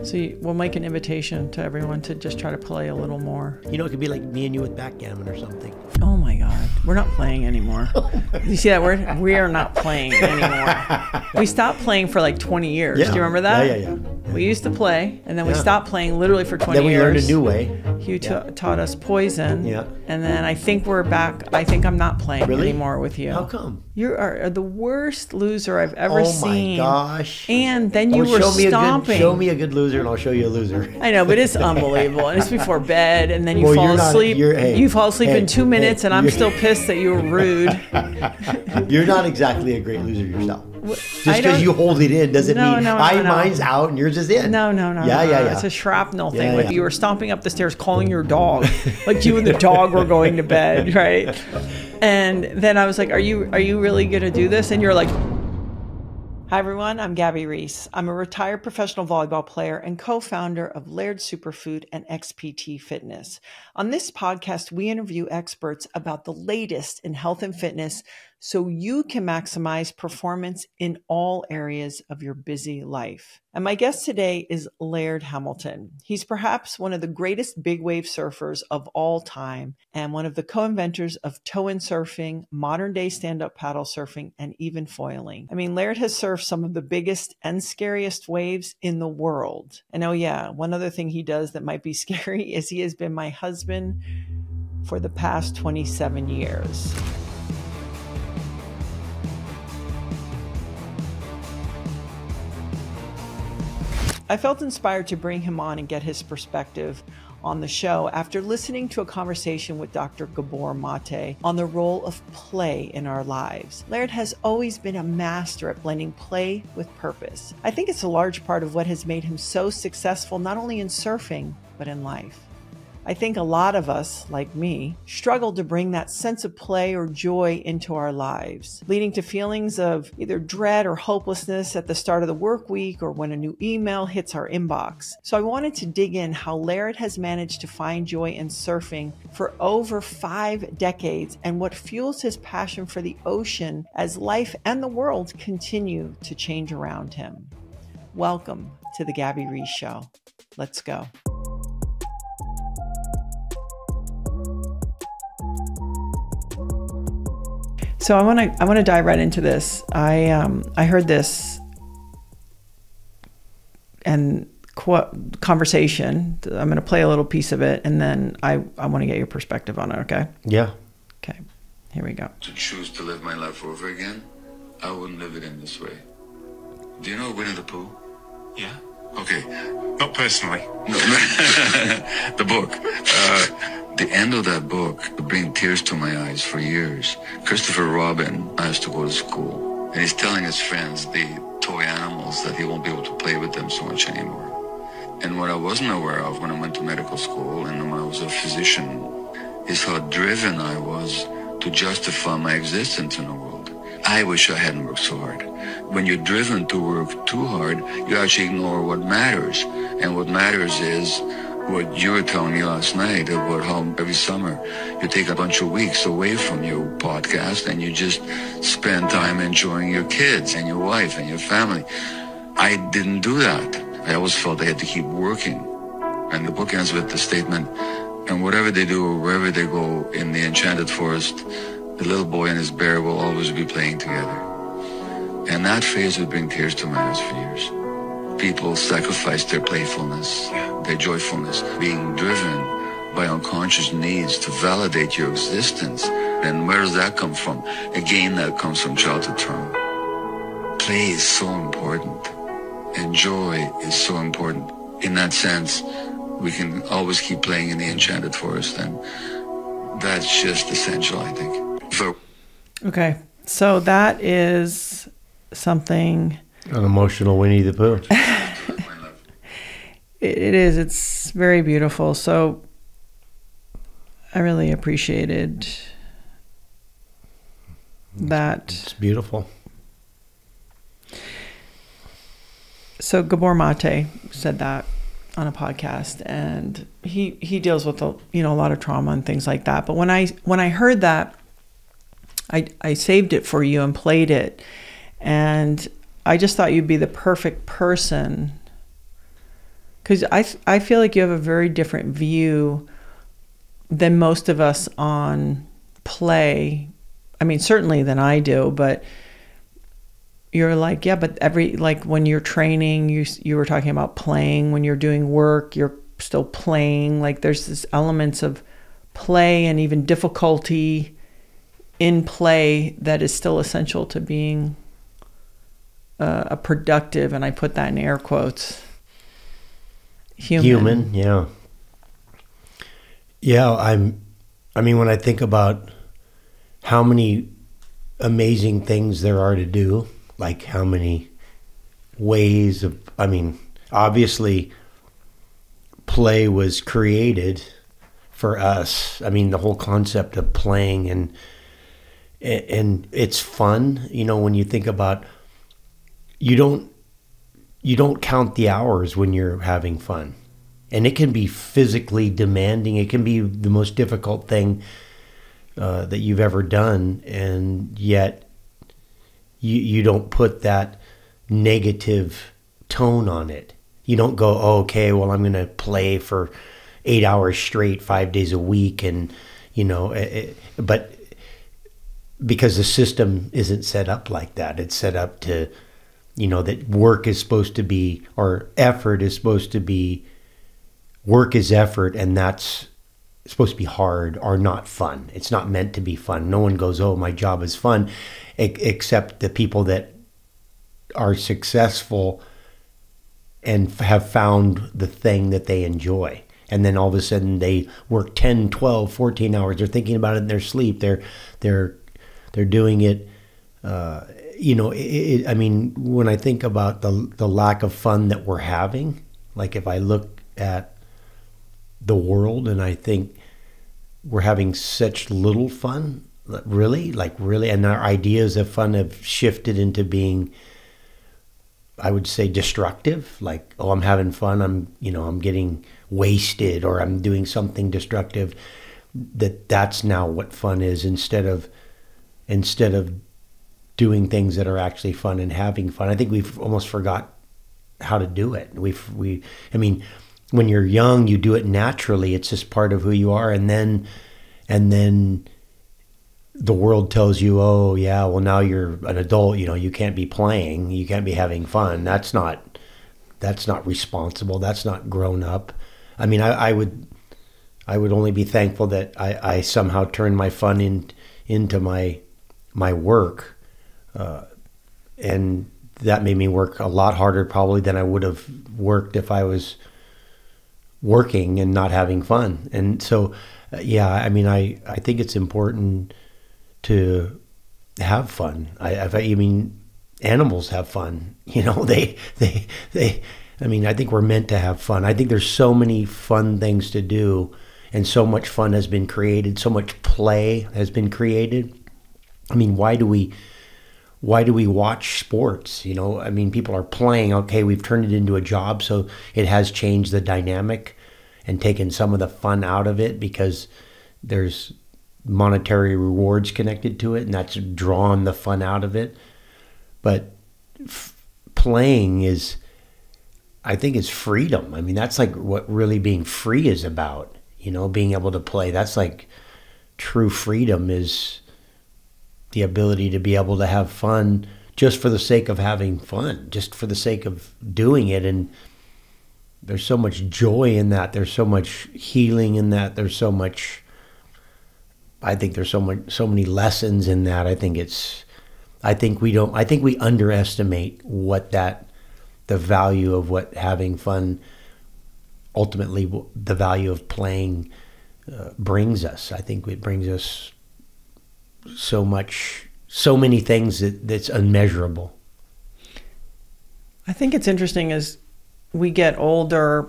So we'll make an invitation to everyone to just try to play a little more. You know, it could be like me and you with backgammon or something. Oh my God. We're not playing anymore. You see that word? We are not playing anymore. We stopped playing for like 20 years. Yeah. Do you remember that? Yeah. We used to play, and then we stopped playing literally for 20 years. Then we learned a new way. Hugh taught us poison. Yeah. And then I think we're back. I think I'm not playing anymore with you. How come? You are the worst loser I've ever seen. Oh my gosh. And then you were stomping. Show me a good loser and I'll show you a loser. I know, but it's unbelievable. And it's before bed, and then you fall asleep. You fall asleep in 2 minutes, and I'm still pissed that you were rude. You're not exactly a great loser yourself. Just because you hold it in doesn't mean mine's out and yours is in. No. Yeah. It's a shrapnel thing. Like you were stomping up the stairs calling your dog. Like you and the dog were going to bed, right? And then I was like, are you really going to do this? And you're like... Hi everyone, I'm Gabby Reece. I'm a retired professional volleyball player and co-founder of Laird Superfood and XPT Fitness. On this podcast, we interview experts about the latest in health and fitness so you can maximize performance in all areas of your busy life. And my guest today is Laird Hamilton. He's perhaps one of the greatest big wave surfers of all time and one of the co-inventors of toe-in surfing, modern day stand-up paddle surfing, and even foiling. I mean, Laird has surfed some of the biggest and scariest waves in the world. And oh yeah, one other thing he does that might be scary is he has been my husband for the past 27 years. I felt inspired to bring him on and get his perspective on the show after listening to a conversation with Dr. Gabor Mate on the role of play in our lives. Laird has always been a master at blending play with purpose. I think it's a large part of what has made him so successful, not only in surfing, but in life. I think a lot of us, like me, struggle to bring that sense of play or joy into our lives, leading to feelings of either dread or hopelessness at the start of the work week or when a new email hits our inbox. So I wanted to dig in how Laird has managed to find joy in surfing for over 5 decades and what fuels his passion for the ocean as life and the world continue to change around him. Welcome to the Gabby Reece Show. Let's go. So I want to dive right into this. I heard this and conversation. I'm going to play a little piece of it, and then I want to get your perspective on it. Okay? Yeah. Okay. Here we go. To choose to live my life over again, I wouldn't live it in this way. Do you know Winnie the Pooh? Yeah. Okay. Not personally. No, the book. The end of that book would bring tears to my eyes for years. Christopher Robin has to go to school, and he's telling his friends, the toy animals, that he won't be able to play with them so much anymore. And what I wasn't aware of when I went to medical school and when I was a physician is how driven I was to justify my existence in the world. I wish I hadn't worked so hard. When you're driven to work too hard, you actually ignore what matters. And what matters is what you were telling me last night about how every summer you take a bunch of weeks away from your podcast and you just spend time enjoying your kids and your wife and your family. I didn't do that. I always felt I had to keep working. And the book ends with the statement, and whatever they do or wherever they go in the enchanted forest, the little boy and his bear will always be playing together. And that phrase would bring tears to my eyes for years. People sacrifice their playfulness, their joyfulness, being driven by unconscious needs to validate your existence. And where does that come from? Again, that comes from childhood trauma. Play is so important, and joy is so important. In that sense, we can always keep playing in the enchanted forest, and that's just essential, I think. Okay, so that is something... An emotional Winnie the Pooh. It is. It's very beautiful. So I really appreciated that. It's beautiful. So Gabor Mate said that on a podcast, and he deals with a lot of trauma and things like that. But when I heard that, I saved it for you and played it, and I just thought you'd be the perfect person Because I feel like you have a very different view than most of us on play. I mean, certainly than I do, but you're like, yeah, but like when you're training, you were talking about playing. When you're doing work, you're still playing. Like there's this elements of play and even difficulty in play that is still essential to being a productive, and I put that in air quotes, human. Yeah. Yeah, I mean, when I think about how many amazing things there are to do, like how many ways of, I mean, obviously play was created for us. I mean, the whole concept of playing and it's fun, you know, when you think about, you don't count the hours when you're having fun. And it can be physically demanding. It can be the most difficult thing that you've ever done. And yet you don't put that negative tone on it. You don't go, oh, okay, well, I'm going to play for 8 hours straight, 5 days a week. And, you know, but because the system isn't set up like that. It's set up to, you know, that work is supposed to be, or effort is supposed to be, work is effort, and that's supposed to be hard or not fun. It's not meant to be fun. No one goes, oh, my job is fun, except the people that are successful and have found the thing that they enjoy. And then all of a sudden they work 10, 12, 14 hours. They're thinking about it in their sleep. They're doing it. You know, I mean, when I think about the lack of fun that we're having, like if I look at the world and I think we're having such little fun, really, and our ideas of fun have shifted into being, I would say, destructive. Like, oh, I'm having fun. I'm getting wasted, or I'm doing something destructive. That's now what fun is, instead of doing things that are actually fun and having fun. I think we've almost forgot how to do it. I mean, when you're young, you do it naturally. It's just part of who you are. And then the world tells you, oh yeah, well now you're an adult, you know, you can't be playing, you can't be having fun. That's not responsible. That's not grown up. I mean, I would only be thankful that I somehow turned my fun into my work. And that made me work a lot harder probably than I would have worked if I was working and not having fun. And so, yeah, I mean, I think it's important to have fun. I mean, animals have fun, you know, I mean, I think we're meant to have fun. I think there's so many fun things to do, and so much fun has been created. So much play has been created. I mean, why do we watch sports? You know, I mean, people are playing. Okay, we've turned it into a job, so it has changed the dynamic and taken some of the fun out of it because there's monetary rewards connected to it, and that's drawn the fun out of it. But playing is, I think, is freedom. I mean, that's like what really being free is about. You know, being able to play. That's like true freedom, is the ability to be able to have fun just for the sake of having fun, just for the sake of doing it. And there's so much joy in that. There's so much healing in that. There's so much, I think there's so many lessons in that. I think we underestimate what the value of what having fun, ultimately the value of playing brings us. I think it brings us so many things that's unmeasurable. I think it's interesting as we get older,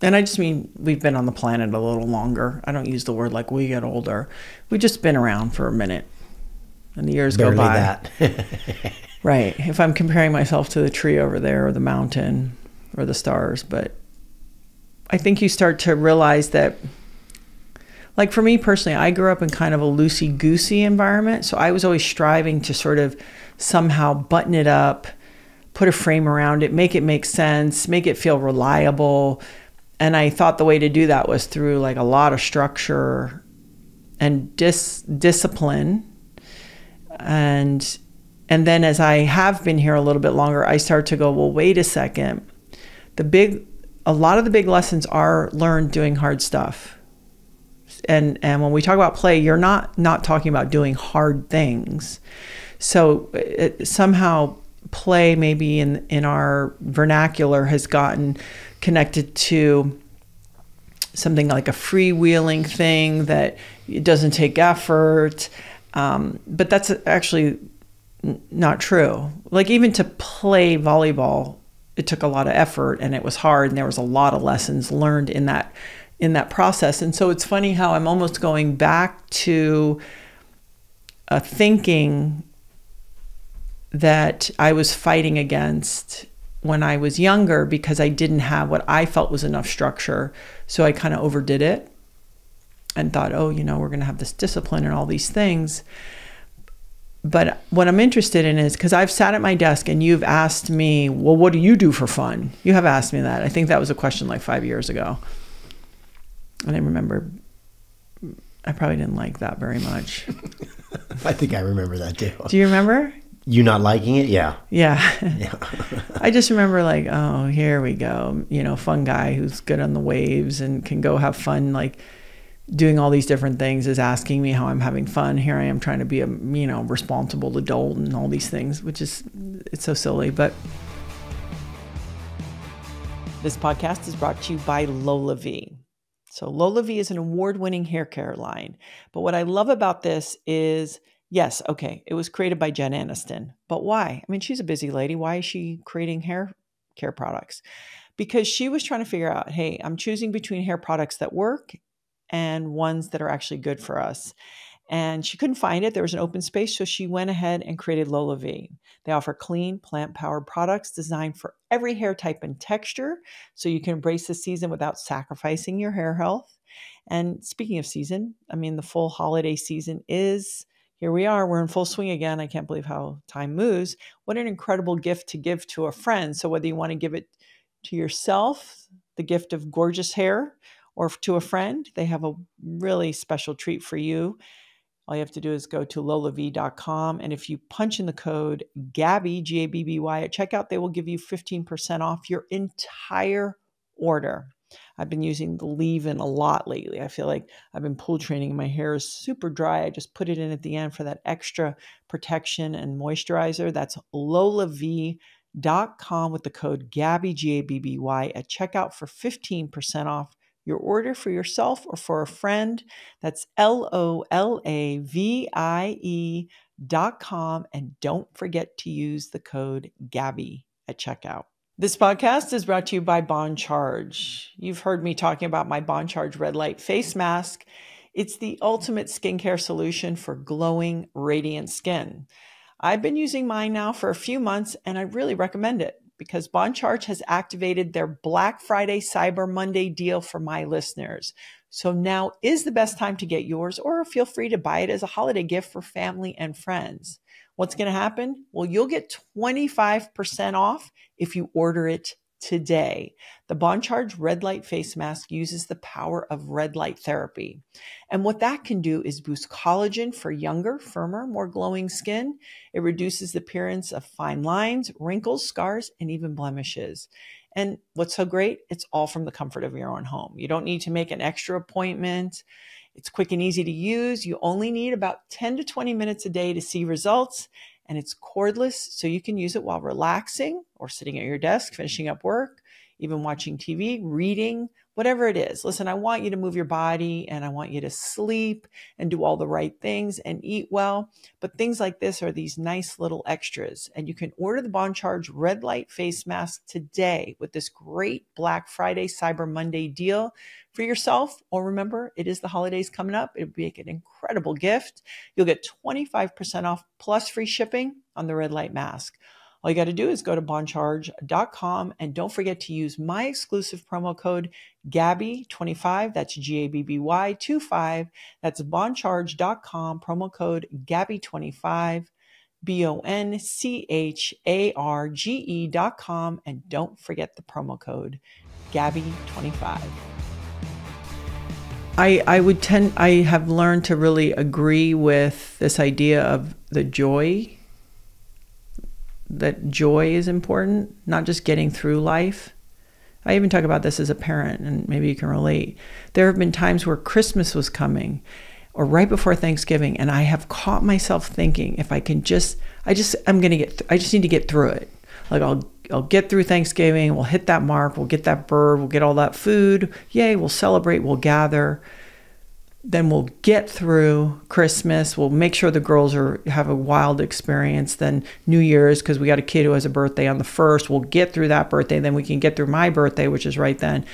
and I just mean we've been on the planet a little longer. I don't use the word like we get older. We've just been around for a minute, and the years go by. That. Right. If I'm comparing myself to the tree over there, or the mountain, or the stars, but I think you start to realize that, like for me personally, I grew up in kind of a loosey-goosey environment. So I was always striving to sort of somehow button it up, put a frame around it, make it make sense, make it feel reliable. And I thought the way to do that was through like a lot of structure and discipline. And then as I have been here a little bit longer, I start to go, well, wait a second. A lot of the big lessons are learned doing hard stuff. And when we talk about play, you're not talking about doing hard things. So somehow play maybe in our vernacular has gotten connected to something like a freewheeling thing that it doesn't take effort. But that's actually not true. Like even to play volleyball, it took a lot of effort and it was hard, and there was a lot of lessons learned in that process. And so it's funny how I'm almost going back to a thinking that I was fighting against when I was younger because I didn't have what I felt was enough structure. So I kind of overdid it and thought, oh, we're going to have this discipline and all these things. But what I'm interested in is, because I've sat at my desk and you've asked me, well, what do you do for fun? You have asked me that. I think that was a question like 5 years ago. And I remember I probably didn't like that very much. I think I remember that too. Do you remember? You not liking it? Yeah. Yeah. I just remember like, oh, here we go. Fun guy who's good on the waves and can go have fun, like doing all these different things, is asking me how I'm having fun. Here I am trying to be a, responsible adult and all these things, it's so silly. But this podcast is brought to you by Lola V. So Lola V is an award-winning hair care line. But what I love about this is, yes, okay, it was created by Jen Aniston. But why? I mean, she's a busy lady. Why is she creating hair care products? Because she was trying to figure out, hey, I'm choosing between hair products that work and ones that are actually good for us. And she couldn't find it. There was an open space. So she went ahead and created Lola V. They offer clean, plant-powered products designed for every hair type and texture, so you can embrace the season without sacrificing your hair health. And speaking of season, I mean, the full holiday season is, here we are. We're in full swing again. I can't believe how time moves. What an incredible gift to give to a friend. So whether you want to give it to yourself, the gift of gorgeous hair, or to a friend, they have a really special treat for you. All you have to do is go to lolav.com. And if you punch in the code Gabby, Gabby, at checkout, they will give you 15% off your entire order. I've been using the leave-in a lot lately. I feel like I've been pool training. My hair is super dry. I just put it in at the end for that extra protection and moisturizer. That's lolav.com with the code Gabby, Gabby, at checkout for 15% off your order for yourself or for a friend. That's LOLAVIE.com. And don't forget to use the code Gabby at checkout. This podcast is brought to you by Bond Charge. You've heard me talking about my Bond Charge Red Light Face Mask. It's the ultimate skincare solution for glowing, radiant skin. I've been using mine now for a few months, and I really recommend it, because Bond Charge has activated their Black Friday Cyber Monday deal for my listeners. So now is the best time to get yours, or feel free to buy it as a holiday gift for family and friends. What's going to happen? Well, you'll get 25% off if you order it today. The Bond Charge Red Light Face Mask uses the power of red light therapy. And what that can do is boost collagen for younger, firmer, more glowing skin. It reduces the appearance of fine lines, wrinkles, scars, and even blemishes. And what's so great? It's all from the comfort of your own home. You don't need to make an extra appointment. It's quick and easy to use. You only need about 10 to 20 minutes a day to see results. And it's cordless, so you can use it while relaxing or sitting at your desk, finishing up work, even watching TV, reading, whatever it is. Listen, I want you to move your body, and I want you to sleep and do all the right things and eat well. But things like this are these nice little extras. And you can order the Bond Charge Red Light Face Mask today with this great Black Friday Cyber Monday deal for yourself. Or remember, it is the holidays coming up. It would make an incredible gift. You'll get 25% off plus free shipping on the Red Light Mask. All you got to do is go to bondcharge.com, and don't forget to use my exclusive promo code Gabby25. That's Gabby25. That's bondcharge.com, promo code Gabby25 BONCHARGE.com. And don't forget the promo code Gabby25. I have learned to really agree with this idea of the joy, that joy is important, not just getting through life. I even talk about this as a parent, and maybe you can relate. There have been times where Christmas was coming or right before Thanksgiving, and I have caught myself thinking, if I can I just need to get through it. Like I'll get through Thanksgiving, we'll hit that mark, we'll get that bird, we'll get all that food. Yay, we'll celebrate, we'll gather. Then we'll get through Christmas. We'll make sure the girls have a wild experience. Then New Year's, because we got a kid who has a birthday on the 1st. We'll get through that birthday. Then we can get through my birthday, which is right then.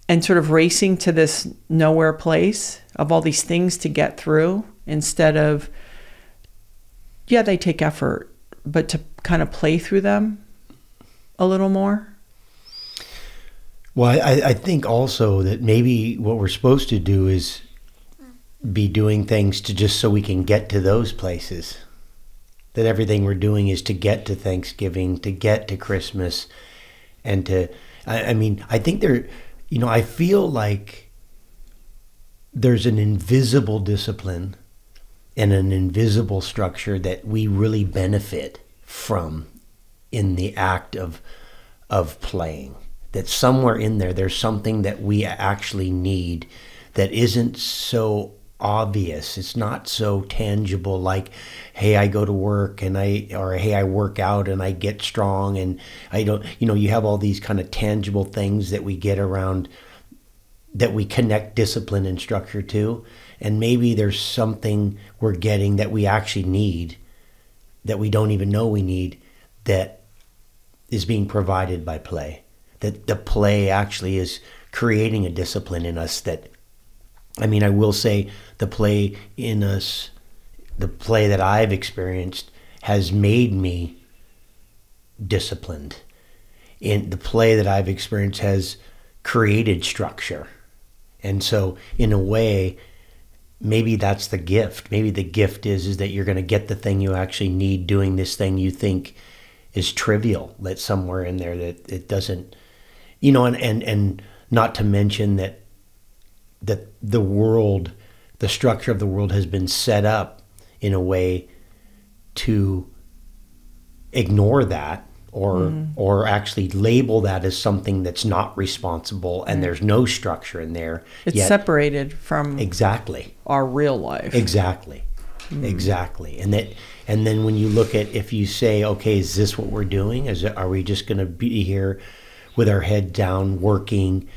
And sort of racing to this nowhere place of all these things to get through, instead of, yeah, they take effort, but to kind of play through them a little more. Well, I think also that maybe what we're supposed to do is be doing things to just so we can get to those places. That everything we're doing is to get to Thanksgiving, to get to Christmas, and I think I feel like there's an invisible discipline and an invisible structure that we really benefit from in the act of playing. That somewhere in there's something that we actually need that isn't so obvious. It's not so tangible, like, hey, I go to work and hey, I work out and I get strong, and I don't, you have all these kind of tangible things that we get around, that we connect discipline and structure to. And maybe there's something we're getting that we actually need, that we don't even know we need, that is being provided by play. That the play actually is creating a discipline in us that, I will say the play in us, the play that I've experienced has made me disciplined. In the play that I've experienced has created structure. And so in a way, maybe that's the gift. Maybe the gift is that you're going to get the thing you actually need doing this thing you think is trivial, that somewhere in there that it doesn't, and not to mention that the world, the structure of the world has been set up in a way to ignore that or actually label that as something that's not responsible, and there's no structure in there. It's separated from exactly our real life. Exactly. And then when you look at, if you say, okay, is this what we're doing? Are we just going to be here with our head down working,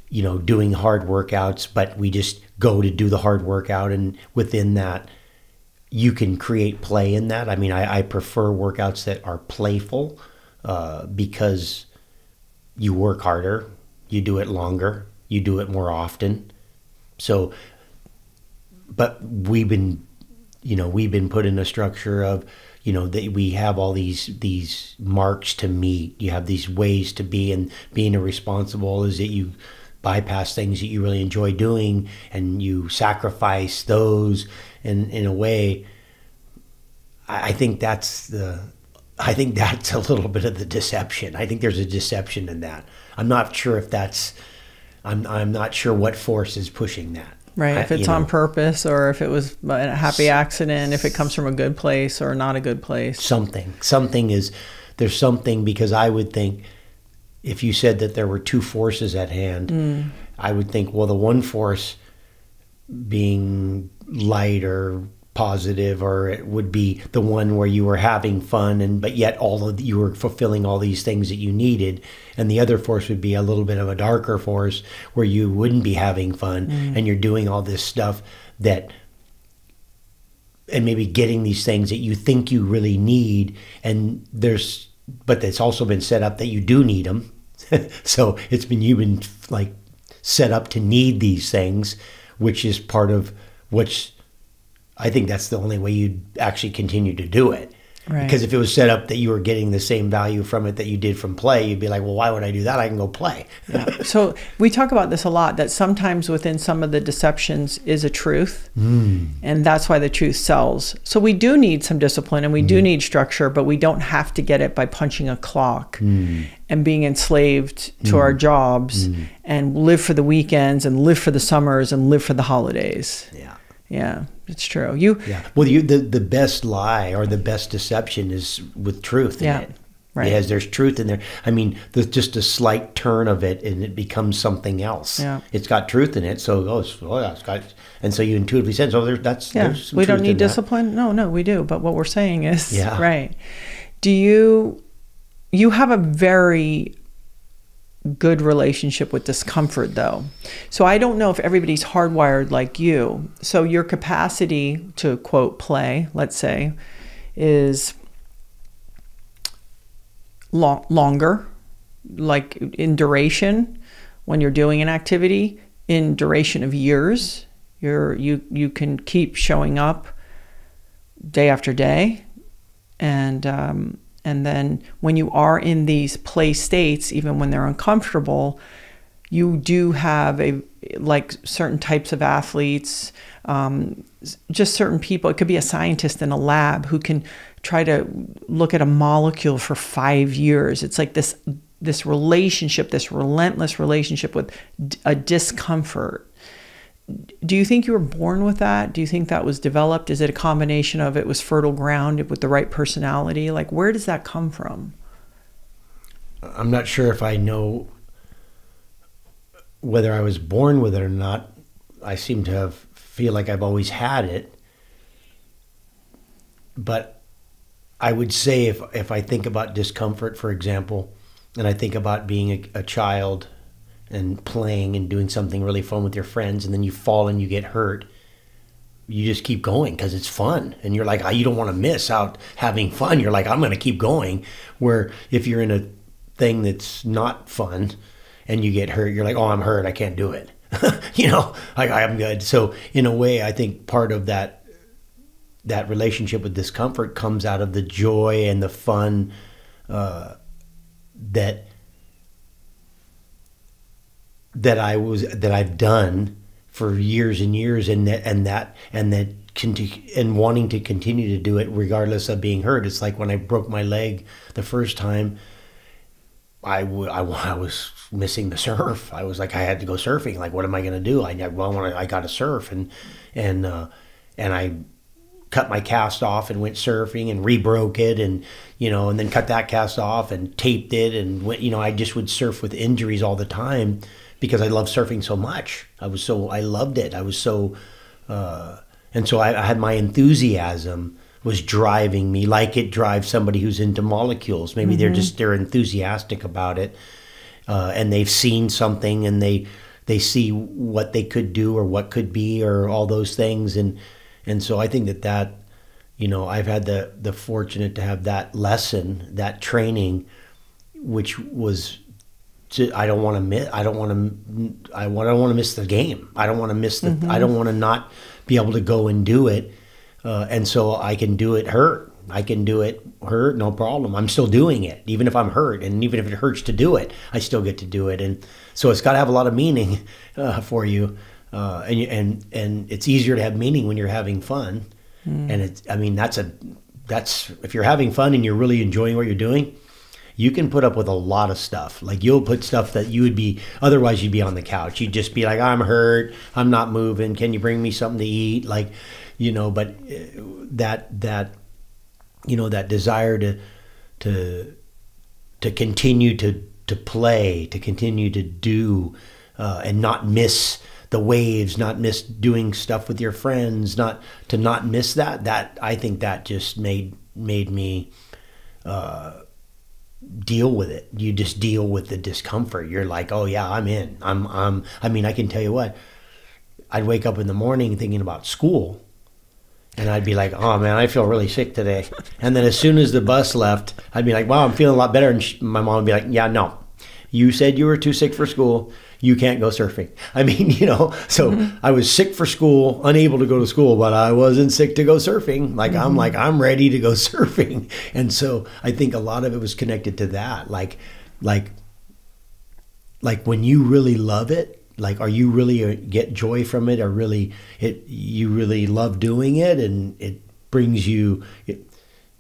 doing hard workouts, but we just go to do the hard workout, and within that you can create play in that? I prefer workouts that are playful, because you work harder, you do it longer, you do it more often. So, but we've been put in a structure of, that we have all these marks to meet. You have these ways to be, and being irresponsible is that you bypass things that you really enjoy doing, and you sacrifice those. And in a way, I think that's a little bit of the deception. I think there's a deception in that. I'm not sure if that's, I'm not sure what force is pushing that. Right, if it's on purpose, or if it was a happy accident, if it comes from a good place or not a good place. There's something, because I would think, if you said that there were two forces at hand, I would think, well, the one force being light or positive, or it would be the one where you were having fun, but yet you were fulfilling all these things that you needed, and the other force would be a little bit of a darker force where you wouldn't be having fun, and you're doing all this stuff and maybe getting these things that you think you really need, but it's also been set up that you do need them. So you've been like set up to need these things, which is part of which I think that's the only way you'd actually continue to do it. Right. Because if it was set up that you were getting the same value from it that you did from play, you'd be like, well, why would I do that? I can go play. Yeah. So we talk about this a lot, that sometimes within some of the deceptions is a truth, and that's why the truth sells. So we do need some discipline and we do need structure, but we don't have to get it by punching a clock and being enslaved to our jobs and live for the weekends and live for the summers and live for the holidays. Yeah. Yeah, it's true. Well, the best lie or the best deception is with truth in it. Right. Because there's truth in there. I mean, there's just a slight turn of it and it becomes something else. Yeah. It's got truth in it. So, it's got, and so you intuitively said, so there's some we don't truth need in that. discipline. No, we do. But what we're saying is, Yeah. right. You have a very good relationship with discomfort, though. So I don't know if everybody's hardwired like you. So your capacity to, quote, play, let's say, is longer, like in duration when you're doing an activity, in duration of years. You can keep showing up day after day, and then when you are in these play states, even when they're uncomfortable, you do have like certain types of athletes, just certain people. It could be a scientist in a lab who can try to look at a molecule for 5 years. It's like this relationship, this relentless relationship with a discomfort. Do you think you were born with that? Do you think that was developed? Is it a combination of it was fertile ground with the right personality? Like, where does that come from? I'm not sure if I know whether I was born with it or not. I seem to feel like I've always had it. But I would say if I think about discomfort, for example, and I think about being a child and playing and doing something really fun with your friends, and then you fall and you get hurt, you just keep going because it's fun. And you're like, you don't want to miss out having fun. You're like, I'm going to keep going. Where if you're in a thing that's not fun and you get hurt, you're like, oh, I'm hurt. I can't do it. I'm good. So in a way, I think part of that relationship with discomfort comes out of the joy and the fun that I've done for years and years, and wanting to continue to do it regardless of being hurt. It's like when I broke my leg the first time, I was missing the surf. I was like, I had to go surfing. Like, what am I going to do? I got to surf, and I cut my cast off and went surfing and rebroke it, and then cut that cast off and taped it, and went, I just would surf with injuries all the time because I loved surfing so much. I loved it. I was so, and so I had my enthusiasm was driving me, like it drives somebody who's into molecules. Maybe they're enthusiastic about it, and they've seen something, and they see what they could do or what could be or all those things, and so I think that I've had the fortunate to have that lesson, that training, which was I don't want to miss the game. I don't want to miss the. I don't want to not be able to go and do it. And so I can do it hurt. I can do it hurt, no problem. I'm still doing it, even if I'm hurt, and even if it hurts to do it, I still get to do it. And so it's got to have a lot of meaning for you, and it's easier to have meaning when you're having fun. And that's if you're having fun and you're really enjoying what you're doing, you can put up with a lot of stuff. Like, you'll put stuff that otherwise you'd be on the couch. You'd just be like, I'm hurt, I'm not moving. Can you bring me something to eat? Like. But that desire to continue to play, to continue to do, and not miss the waves, not miss doing stuff with your friends, not miss that I think that just made me deal with it. You just deal with the discomfort. You're like, oh yeah, I'm in. I can tell you what, I'd wake up in the morning thinking about school. And I'd be like, oh, man, I feel really sick today. And then as soon as the bus left, I'd be like, wow, I'm feeling a lot better. And my mom would be like, yeah, no, You said you were too sick for school. You can't go surfing. I mean, so I was sick for school, unable to go to school, but I wasn't sick to go surfing. I'm ready to go surfing. And so I think a lot of it was connected to that. Like when you really love it, like, are you really get joy from it, or you really love doing it, and it brings you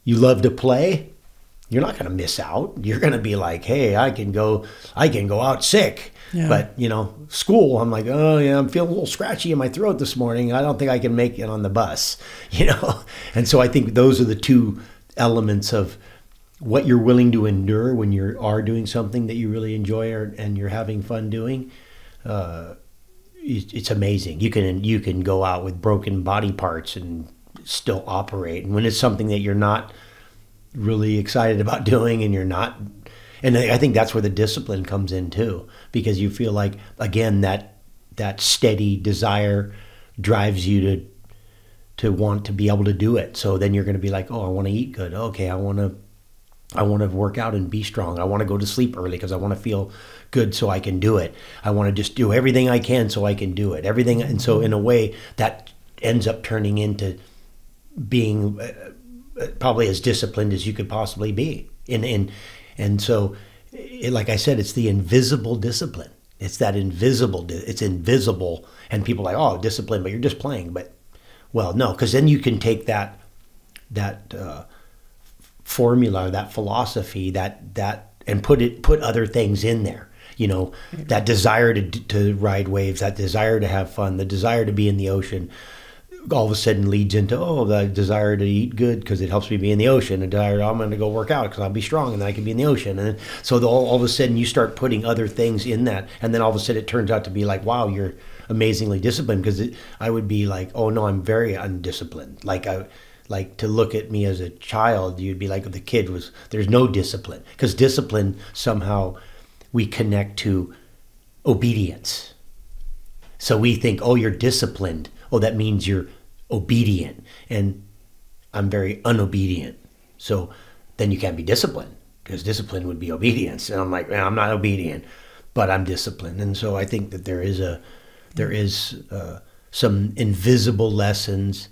love to play, you're not going to miss out. You're going to be like, hey, I can go out sick. Yeah. But, school, I'm like, oh yeah, I'm feeling a little scratchy in my throat this morning. I don't think I can make it on the bus, And so I think those are the two elements of what you're willing to endure when you are doing something that you really enjoy and you're having fun doing. It's amazing. You can go out with broken body parts and still operate. And when it's something that you're not really excited about doing, and I think that's where the discipline comes in too, because you feel like, again, that steady desire drives you to want to be able to do it. So then you're going to be like, oh, I want to eat good. Okay, I want to work out and be strong. I want to go to sleep early because I want to feel good so I can do it. I want to just do everything I can so I can do it. Everything. And so in a way that ends up turning into being probably as disciplined as you could possibly be. And so, like I said, it's the invisible discipline. It's that invisible. It's invisible, and people are like, oh, discipline, but you're just playing. But well, no, because then you can take that formula, that philosophy, that and put other things in there. That desire to ride waves, that desire to have fun, the desire to be in the ocean, all of a sudden leads into, the desire to eat good because it helps me be in the ocean. The desire, I'm going to go work out because I'll be strong and then I can be in the ocean. And so all of a sudden you start putting other things in that. And then all of a sudden it turns out to be like, wow, you're amazingly disciplined. Because I would be like, oh no, I'm very undisciplined. Like to look at me as a child, you'd be like, the kid there's no discipline. Because discipline, somehow we connect to obedience. So we think, oh, you're disciplined. Oh, that means you're obedient. And I'm very unobedient. So then you can't be disciplined, because discipline would be obedience. And I'm like, man, I'm not obedient, but I'm disciplined. And so I think that there is some invisible lessons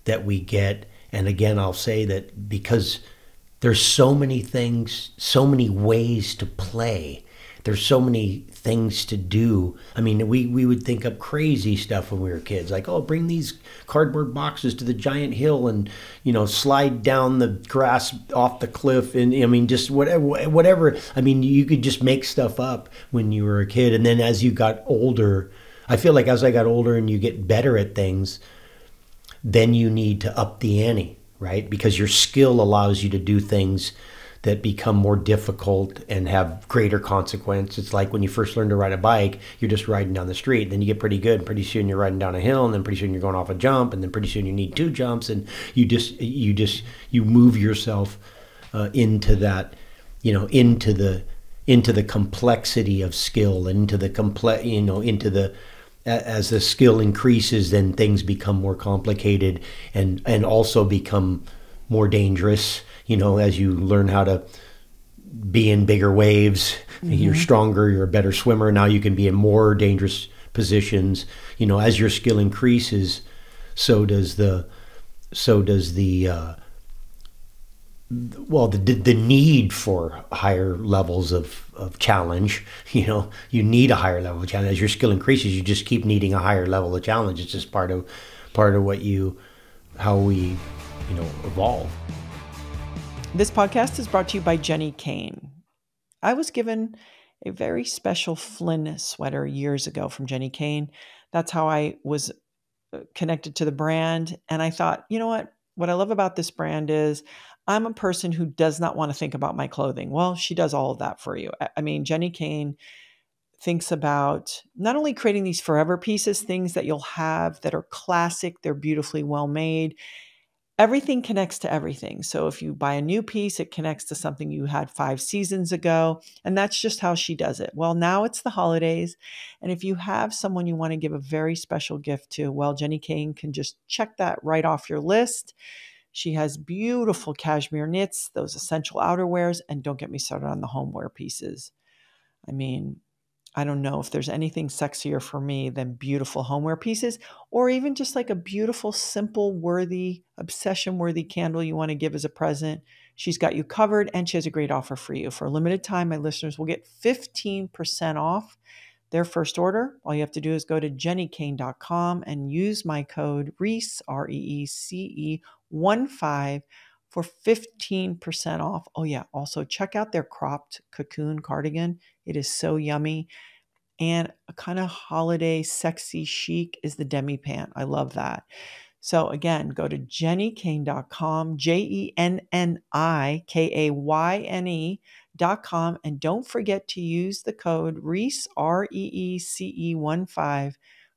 that we get. And again, I'll say that because there's so many things, so many ways to play. There's so many things to do. I mean, we would think up crazy stuff when we were kids, like, oh, bring these cardboard boxes to the giant hill and, slide down the grass off the cliff. And I mean, just whatever. I mean, you could just make stuff up when you were a kid. And then as you got older, I feel like as I got older and you get better at things, then you need to up the ante, right? Because your skill allows you to do things that become more difficult and have greater consequence. It's like when you first learn to ride a bike, you're just riding down the street. Then you get pretty good, and pretty soon you're riding down a hill, and then pretty soon you're going off a jump, and then pretty soon you need 2 jumps, and you move yourself into that, into the complexity of skill, and as the skill increases, then things become more complicated and also become more dangerous. As you learn how to be in bigger waves, you're stronger, you're a better swimmer. Now you can be in more dangerous positions. As your skill increases, so does the need for higher levels of challenge. You need a higher level of challenge. As your skill increases, you just keep needing a higher level of challenge. It's just part of how we evolve. This podcast is brought to you by Jenny Kane. I was given a very special Flynn sweater years ago from Jenny Kane. That's how I was connected to the brand. And I thought, you know what I love about this brand is I'm a person who does not want to think about my clothing. Well, she does all of that for you. I mean, Jenny Kane thinks about not only creating these forever pieces, things that you'll have that are classic, they're beautifully well made. Everything connects to everything. So if you buy a new piece, it connects to something you had 5 seasons ago. And that's just how she does it. Well, now it's the holidays. And if you have someone you want to give a very special gift to, well, Jenny Kane can just check that right off your list. She has beautiful cashmere knits, those essential outerwears, and don't get me started on the homeware pieces. I mean, I don't know if there's anything sexier for me than beautiful homeware pieces, or even just like a beautiful, simple, worthy, obsession-worthy candle you want to give as a present. She's got you covered, and she has a great offer for you. For a limited time, my listeners will get 15% off their first order. All you have to do is go to jennykane.com and use my code Reece, REECE 15 for 15% off. Oh yeah, also check out their cropped cocoon cardigan. It is so yummy. And a kind of holiday sexy chic is the demi pant. I love that. So again, go to jennykane.com, JENNIKAYNE.com, and don't forget to use the code Reece, REECE 15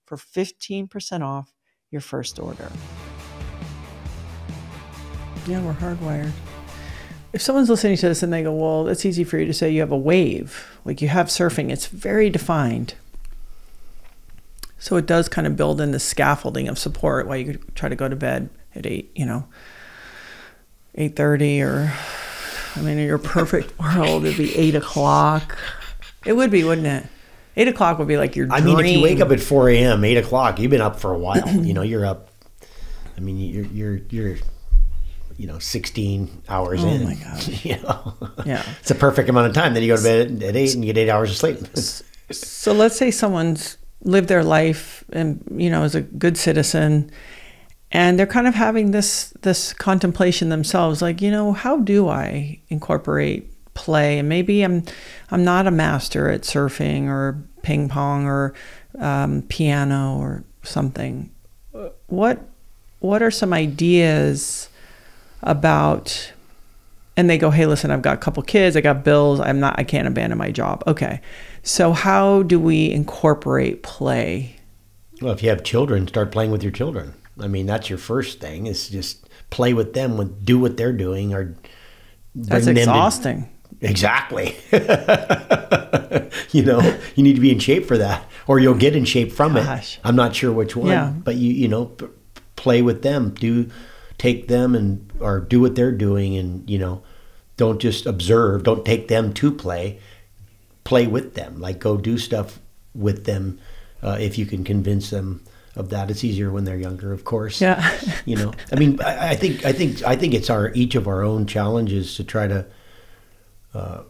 for 15% off your first order. Yeah, we're hardwired. If someone's listening to this and they go, well, it's easy for you to say you have a wave, like you have surfing, it's very defined. So it does kind of build in the scaffolding of support while you try to go to bed at 8:30, or, I mean, in your perfect world, it'd be 8 o'clock. It would be, wouldn't it? 8 o'clock would be like your dream. I mean, if you wake up at 4 a.m., 8 o'clock, you've been up for a while. You're up. I mean, you're 16 hours in. Oh my God. Yeah. It's a perfect amount of time. Then you go to bed at 8 and you get 8 hours of sleep. So let's say someone's lived their life and, is a good citizen, and they're kind of having this contemplation themselves, like, how do I incorporate play? And maybe I'm not a master at surfing or ping pong or piano or something. What are some ideas about, and they go, hey, listen, I've got a couple kids, I got bills, I can't abandon my job. Okay. So how do we incorporate play? Well, if you have children, start playing with your children. I mean, that's your first thing, is just play with them, do what they're doing, or that's exhausting. Exactly. You need to be in shape for that, or you'll get in shape from it. I'm not sure which one, but play with them, take them or do what they're doing, and don't just observe, don't take them to play with them, like go do stuff with them. If you can convince them of that. It's easier when they're younger, of course. Yeah. I mean, I think it's each of our own challenges to try to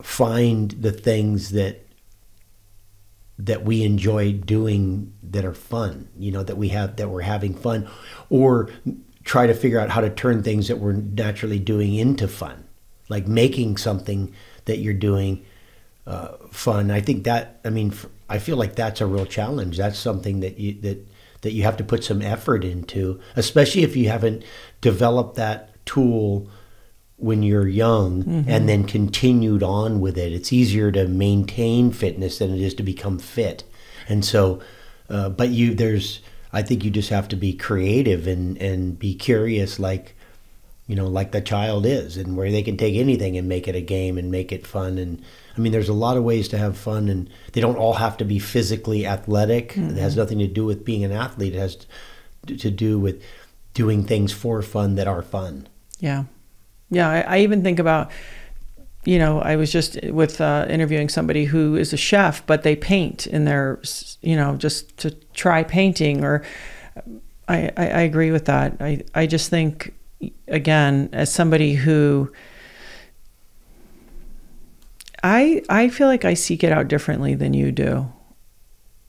find the things that we enjoy doing that are fun, that we're having fun, or try to figure out how to turn things that we're naturally doing into fun, like making something that you're doing fun. I think I feel like that's a real challenge. That's something that you have to put some effort into, especially if you haven't developed that tool when you're young and then continued on with it. It's easier to maintain fitness than it is to become fit. And so, I think you just have to be creative and be curious, like the child is, and where they can take anything and make it a game and make it fun. And I mean, there's a lot of ways to have fun, and they don't all have to be physically athletic. It has nothing to do with being an athlete. It has to do with doing things for fun that are fun. Yeah. Yeah. I even think about, I was just with interviewing somebody who is a chef, but they paint in their, just to try painting, or I agree with that. I just think, again, as somebody who, I feel like I seek it out differently than you do.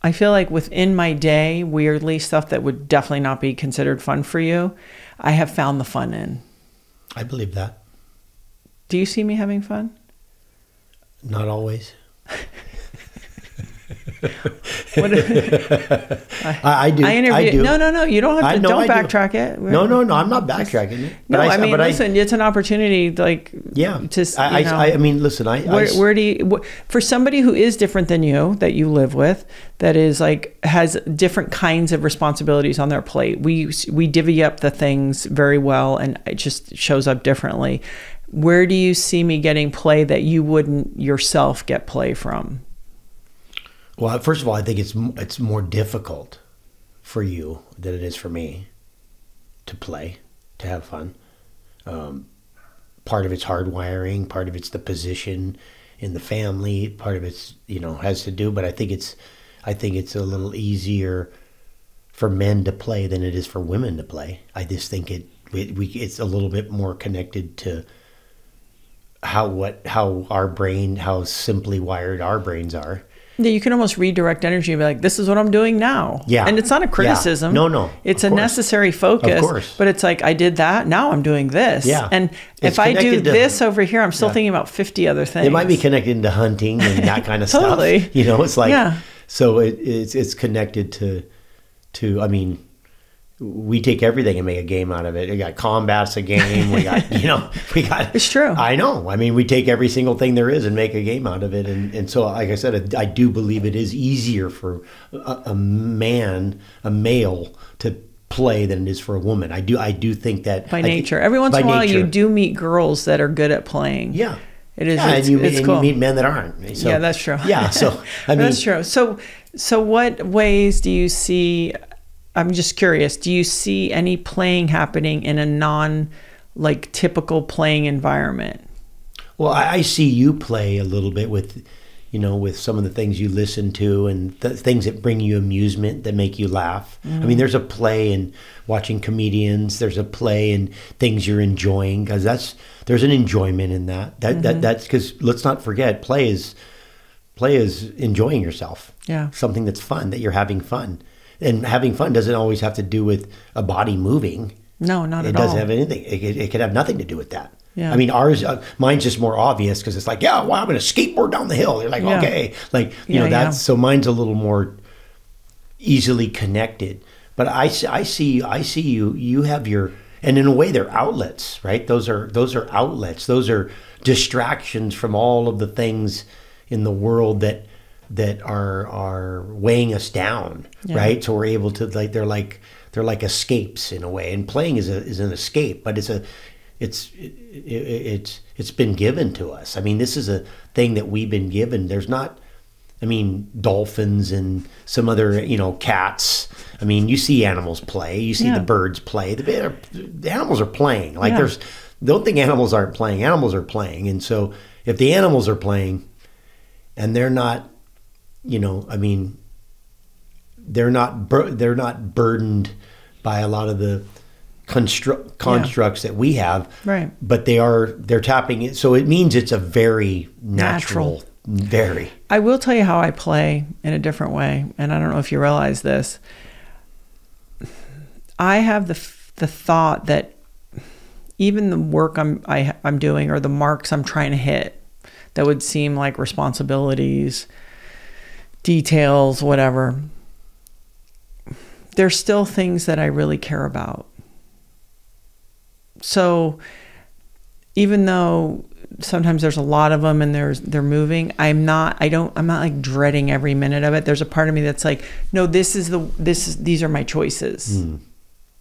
I feel like within my day, weirdly, stuff that would definitely not be considered fun for you, I have found the fun in. I believe that. Do you see me having fun? Not always. I do. I do. No. You don't have to. Don't backtrack it. No. I'm not backtracking it. Listen. It's an opportunity, like. Yeah. I mean, listen. Where do you? For somebody who is different than you, that you live with, that is like has different kinds of responsibilities on their plate. We divvy up the things very well, and it just shows up differently. Where do you see me getting play that you wouldn't yourself get play from? Well, first of all, I think it's more difficult for you than it is for me to play, to have fun. Part of it's hardwiring, part of it's the position in the family. Part of it's, you know, has to do, but I think it's a little easier for men to play than it is for women to play. I just think it's a little bit more connected to how simply wired our brains are. Yeah, you can almost redirect energy and be like, this is what I'm doing now. Yeah. And it's not a criticism. Yeah. No. It's a necessary focus. Of course. But it's like, I did that, now I'm doing this. Yeah. And It's if I do connected to- this over here, I'm still thinking about 50 other things. It might be connected to hunting and that kind of Totally. stuff. You know, it's like, Yeah. so it's connected to, I mean, we take everything and make a game out of it. We got combat's a game. We got, It's true. I know. I mean, we take every single thing there is and make a game out of it. And so, like I said, I do believe it is easier for a male to play than it is for a woman. I do think that by nature. Every once in a while, you do meet girls that are good at playing. Yeah. It is. Yeah, it's you cool. meet men that aren't. So, yeah, that's true. Yeah, so I mean, that's true. So what ways do you see? I'm just curious. Do you see any playing happening in a typical playing environment? Well, I see you play a little bit with, with some of the things you listen to and the things that bring you amusement, that make you laugh. I mean, there's a play in watching comedians. There's a play in things you're enjoying, because there's an enjoyment in that. That's because, let's not forget, play is enjoying yourself. Yeah. Something that's fun, that you're having fun. And having fun doesn't always have to do with a body moving. No, not at all. It doesn't have anything. It could have nothing to do with that. Yeah. I mean, mine's just more obvious, because it's like, I'm going to skateboard down the hill. You're like, Yeah. okay. Like, so mine's a little more easily connected. But I see you have your, and in a way they're outlets, right? Those are outlets. Those are distractions from all of the things in the world that are weighing us down, right? So we're able to, like, they're like escapes in a way, and playing is an escape, but it's been given to us. I mean, this is a thing that we've been given. There's not, I mean, dolphins and some other, cats. I mean, you see animals play, you see the birds play. The animals are playing. Like, don't think animals aren't playing. Animals are playing, and so if the animals are playing, and they're not, I mean, they're not burdened by a lot of the constructs that we have, right? But they're tapping it, so it means it's a very natural. Very. I will tell you how I play in a different way, and I don't know if you realize this. I have the thought that even the work I'm doing, or the marks I'm trying to hit, that would seem like responsibilities, details, whatever, there's still things that I really care about. So even though sometimes there's a lot of them and they're moving, I'm not like dreading every minute of it. There's a part of me that's like, no, these are my choices.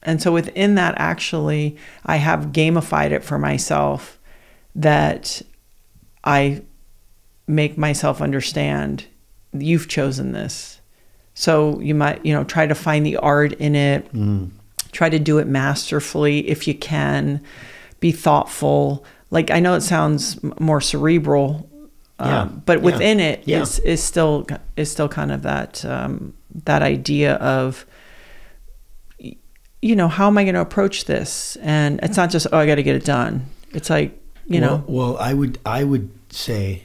And so within that, actually, I have gamified it for myself, that I make myself understand, you've chosen this. So you might, try to find the art in it, try to do it masterfully if you can, be thoughtful. Like, I know it sounds more cerebral, but within it is still kind of that idea of, how am I going to approach this? And it's not just, I got to get it done. It's like, Well, I would say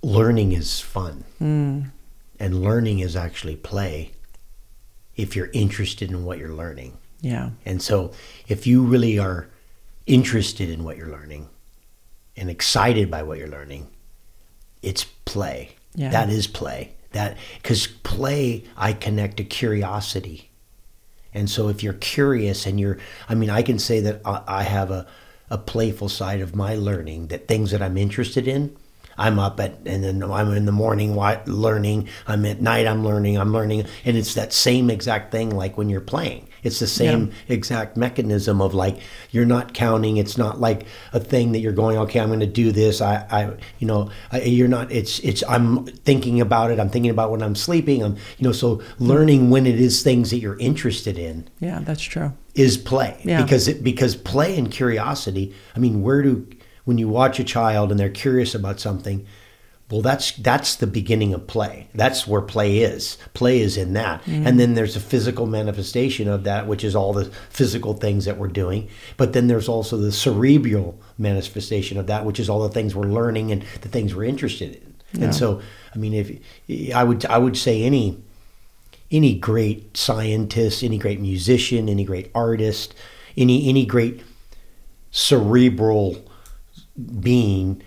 learning is fun. And learning is actually play, if you're interested in what you're learning. Yeah. And so if you really are interested in what you're learning and excited by what you're learning, it's play. Yeah. That is play. Because play, I connect to curiosity. And so if you're curious and I can say that I have a playful side of my learning, that things that I'm interested in, I'm up and then I'm in the morning learning, I'm at night, I'm learning, and it's that same exact thing like when you're playing. It's the same exact mechanism of, like, you're not counting. It's not like a thing that you're going, okay, I'm going to do this. You're not, I'm thinking about it. I'm thinking about when I'm sleeping. So learning when it is things that you're interested in. Yeah, that's true. Is play. Yeah. Because play and curiosity, I mean, where do when you watch a child and they're curious about something, well, that's the beginning of play. That's where play is. Play is in that. And then there's a physical manifestation of that, which is all the physical things that we're doing. But then there's also the cerebral manifestation of that, which is all the things we're learning and the things we're interested in. Yeah. And so, I mean, if I would say any great scientist, any great musician, any great artist, any great cerebral being,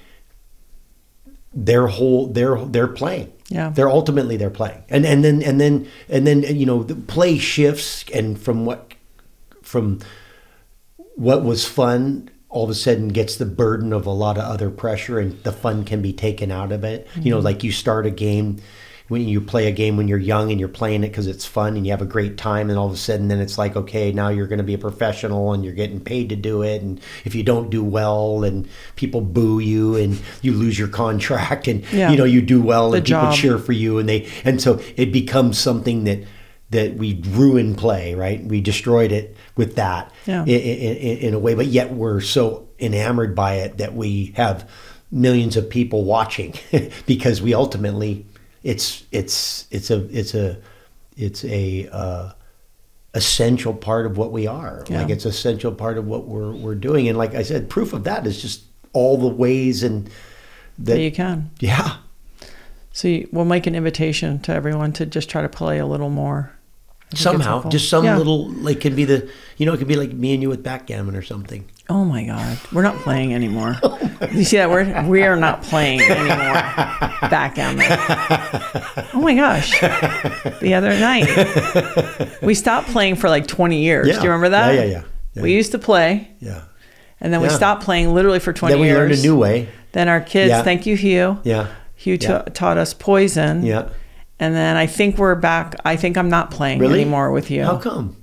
they're playing. Yeah. They're playing. And then you know, the play shifts, and from what was fun all of a sudden gets the burden of a lot of other pressure, and the fun can be taken out of it. You know, like you start a game, when you play a game when you're young and you're playing it because it's fun and you have a great time, and all of a sudden then it's like, okay, now you're going to be a professional and you're getting paid to do it, and if you don't do well and people boo you and you lose your contract, and you know, you do well and people cheer for you, and so it becomes something that we ruin play, right? We destroyed it with that in a way, but yet we're so enamored by it that we have millions of people watching because we ultimately it's a essential part of what we are. Like it's essential part of what we're doing. And like I said, proof of that is just all the ways and that you can. Yeah. So we'll make an invitation to everyone to just try to play a little more. Somehow, just some little, like, could be the, you know, it could be like me and you with backgammon or something. Oh my God, we're not playing anymore. You see that word? We are not playing anymore. Backgammon. Oh my gosh. The other night, we stopped playing for like 20 years. Do you remember that? Yeah. We used to play. Yeah. And then we stopped playing literally for 20 years. Then we learned a new way. Then our kids, thank you, Hugh. Yeah. Hugh taught us poison. Yeah. And then I think we're back. I think I'm not playing anymore with you. How come?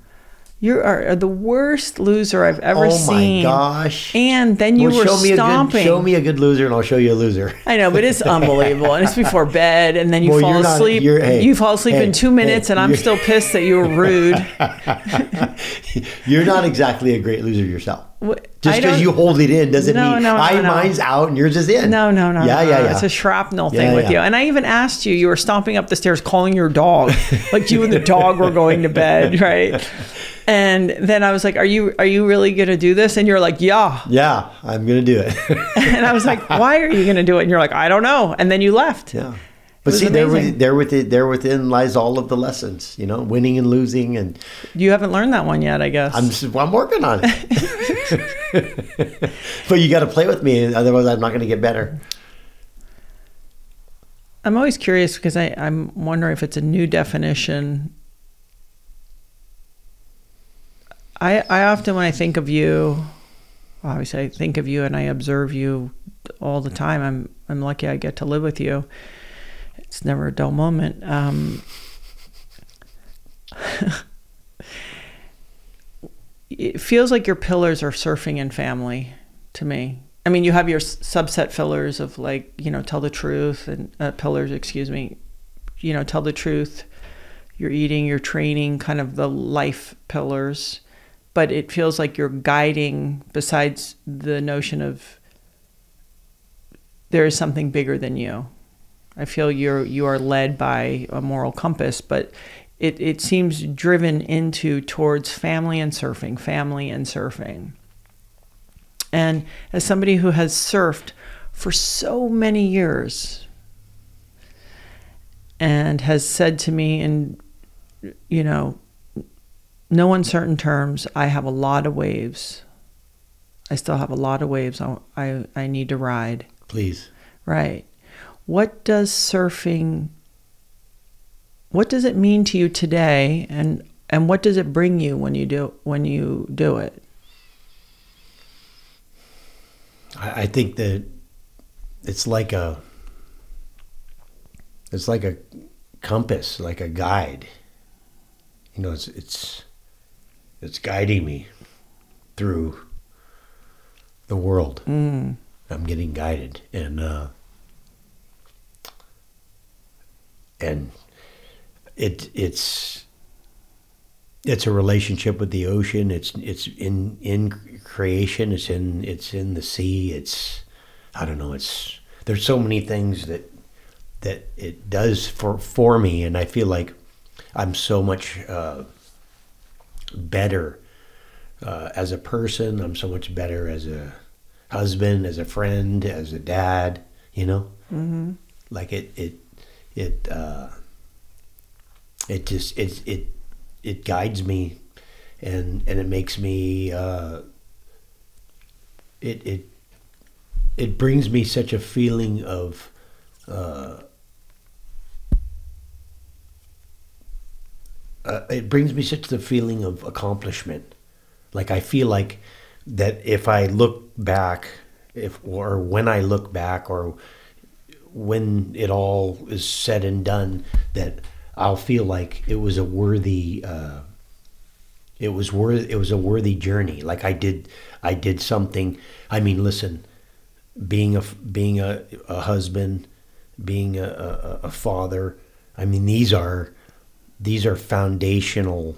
You are the worst loser I've ever seen. Oh my gosh. And then you were stomping. Show me a good loser and I'll show you a loser. I know, but it's unbelievable. And it's before bed, and then you fall asleep. You fall asleep in 2 minutes, and I'm still pissed that you were rude. You're not exactly a great loser yourself. Just because you hold it in doesn't mean mine's out and yours is in. No. Yeah. It's a shrapnel thing with you. And I even asked you were stomping up the stairs calling your dog. Like you and the dog were going to bed, right? And then I was like, are you really going to do this? And you're like, yeah. Yeah, I'm going to do it. And I was like, why are you going to do it? And you're like, I don't know. And then you left. Yeah. But see, there within lies all of the lessons, you know, winning and losing. And you haven't learned that one yet, I guess. I'm working on it. But you got to play with me, otherwise I'm not going to get better. I'm always curious because I'm wondering if it's a new definition. I often, when I think of you, obviously I think of you and I observe you all the time. I'm lucky I get to live with you. It's never a dull moment. It feels like your pillars are surfing and family to me. I mean, you have your subset pillars of, like, you know, tell the truth, and pillars, excuse me, you know, tell the truth, your eating, your training, kind of the life pillars. But it feels like you're guiding, besides the notion of there is something bigger than you. I feel you are led by a moral compass, but it seems driven towards family and surfing. And as somebody who has surfed for so many years and has said to me in, you know, no uncertain terms, I have a lot of waves. I still have a lot of waves I need to ride. Please. Right. What does it mean to you today, and what does it bring you when you do it? I think that it's like a compass, like a guide. You know, it's guiding me through the world. I'm getting guided, and it's it's a relationship with the ocean. It's in creation. It's in the sea. It's, I don't know. There's so many things that it does for me, and I feel like I'm so much better as a person. I'm so much better as a husband, as a friend, as a dad. You know, like it guides me, and it makes me it brings me such a feeling of it brings me such the feeling of accomplishment. Like I feel like that if I look back, when I look back, or when it all is said and done, that I'll feel like it was a worthy it was a worthy journey. Like I did something. I mean, listen, being a husband, being a father, I mean, these are foundational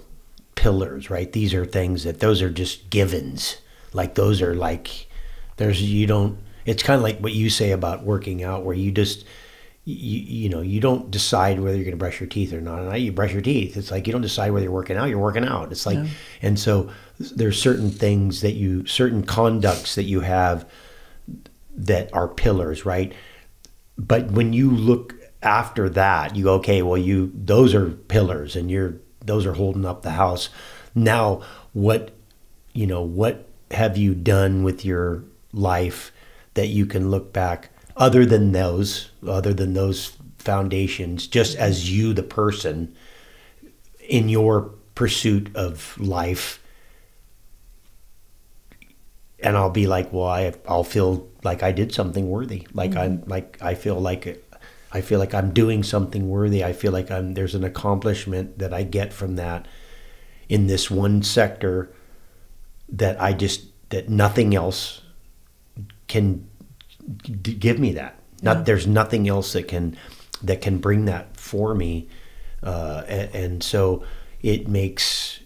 pillars, right? These are things those are just givens. Like those are like, it's kind of like what you say about working out, where you just, you don't decide whether you're going to brush your teeth or not. You brush your teeth. It's like you don't decide whether you're working out. It's like, and so there's certain things certain conducts that you have that are pillars, right? But when you look after that, you go, okay, well, those are pillars, and those are holding up the house. Now, what have you done with your life that you can look back, other than those foundations, just as you, the person, in your pursuit of life? And I'll be like, well, I'll feel like I did something worthy. Like I feel like I'm doing something worthy. I feel like there's an accomplishment that I get from that in this one sector that nothing else can give me that. There's nothing else that can bring that for me, and so it makes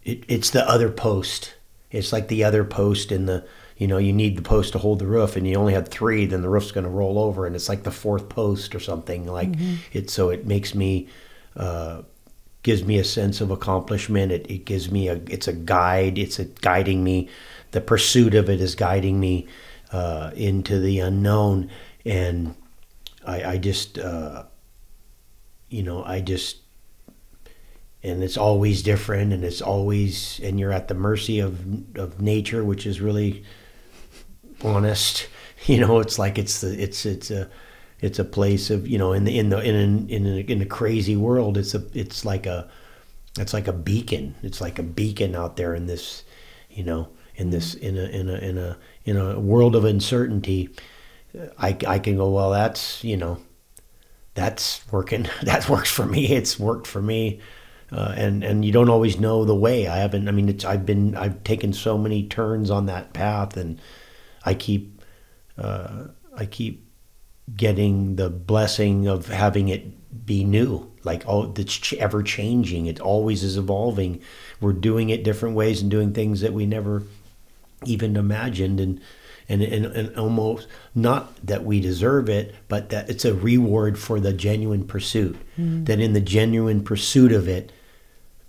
it's the other post. It's like the other post in the, you need the post to hold the roof, and you only had 3, then the roof's going to roll over, and it's like the 4th post or something. Like so it makes me, gives me a sense of accomplishment. It gives me it's a guide. It's guiding me. The pursuit of it is guiding me into the unknown, and I just and it's always different, and and you're at the mercy of nature, which is really honest. It's like it's a place of, in a crazy world. It's like a beacon. It's like a beacon out there in this, in a world of uncertainty. I can go, well, that's working. That works for me. It's worked for me. And you don't always know the way. I've taken so many turns on that path, and I keep getting the blessing of having it be new. Like, it's ever changing. It always is evolving. We're doing it different ways and doing things that we never even imagined, and almost not that we deserve it, but that it's a reward for the genuine pursuit. That in the genuine pursuit of it,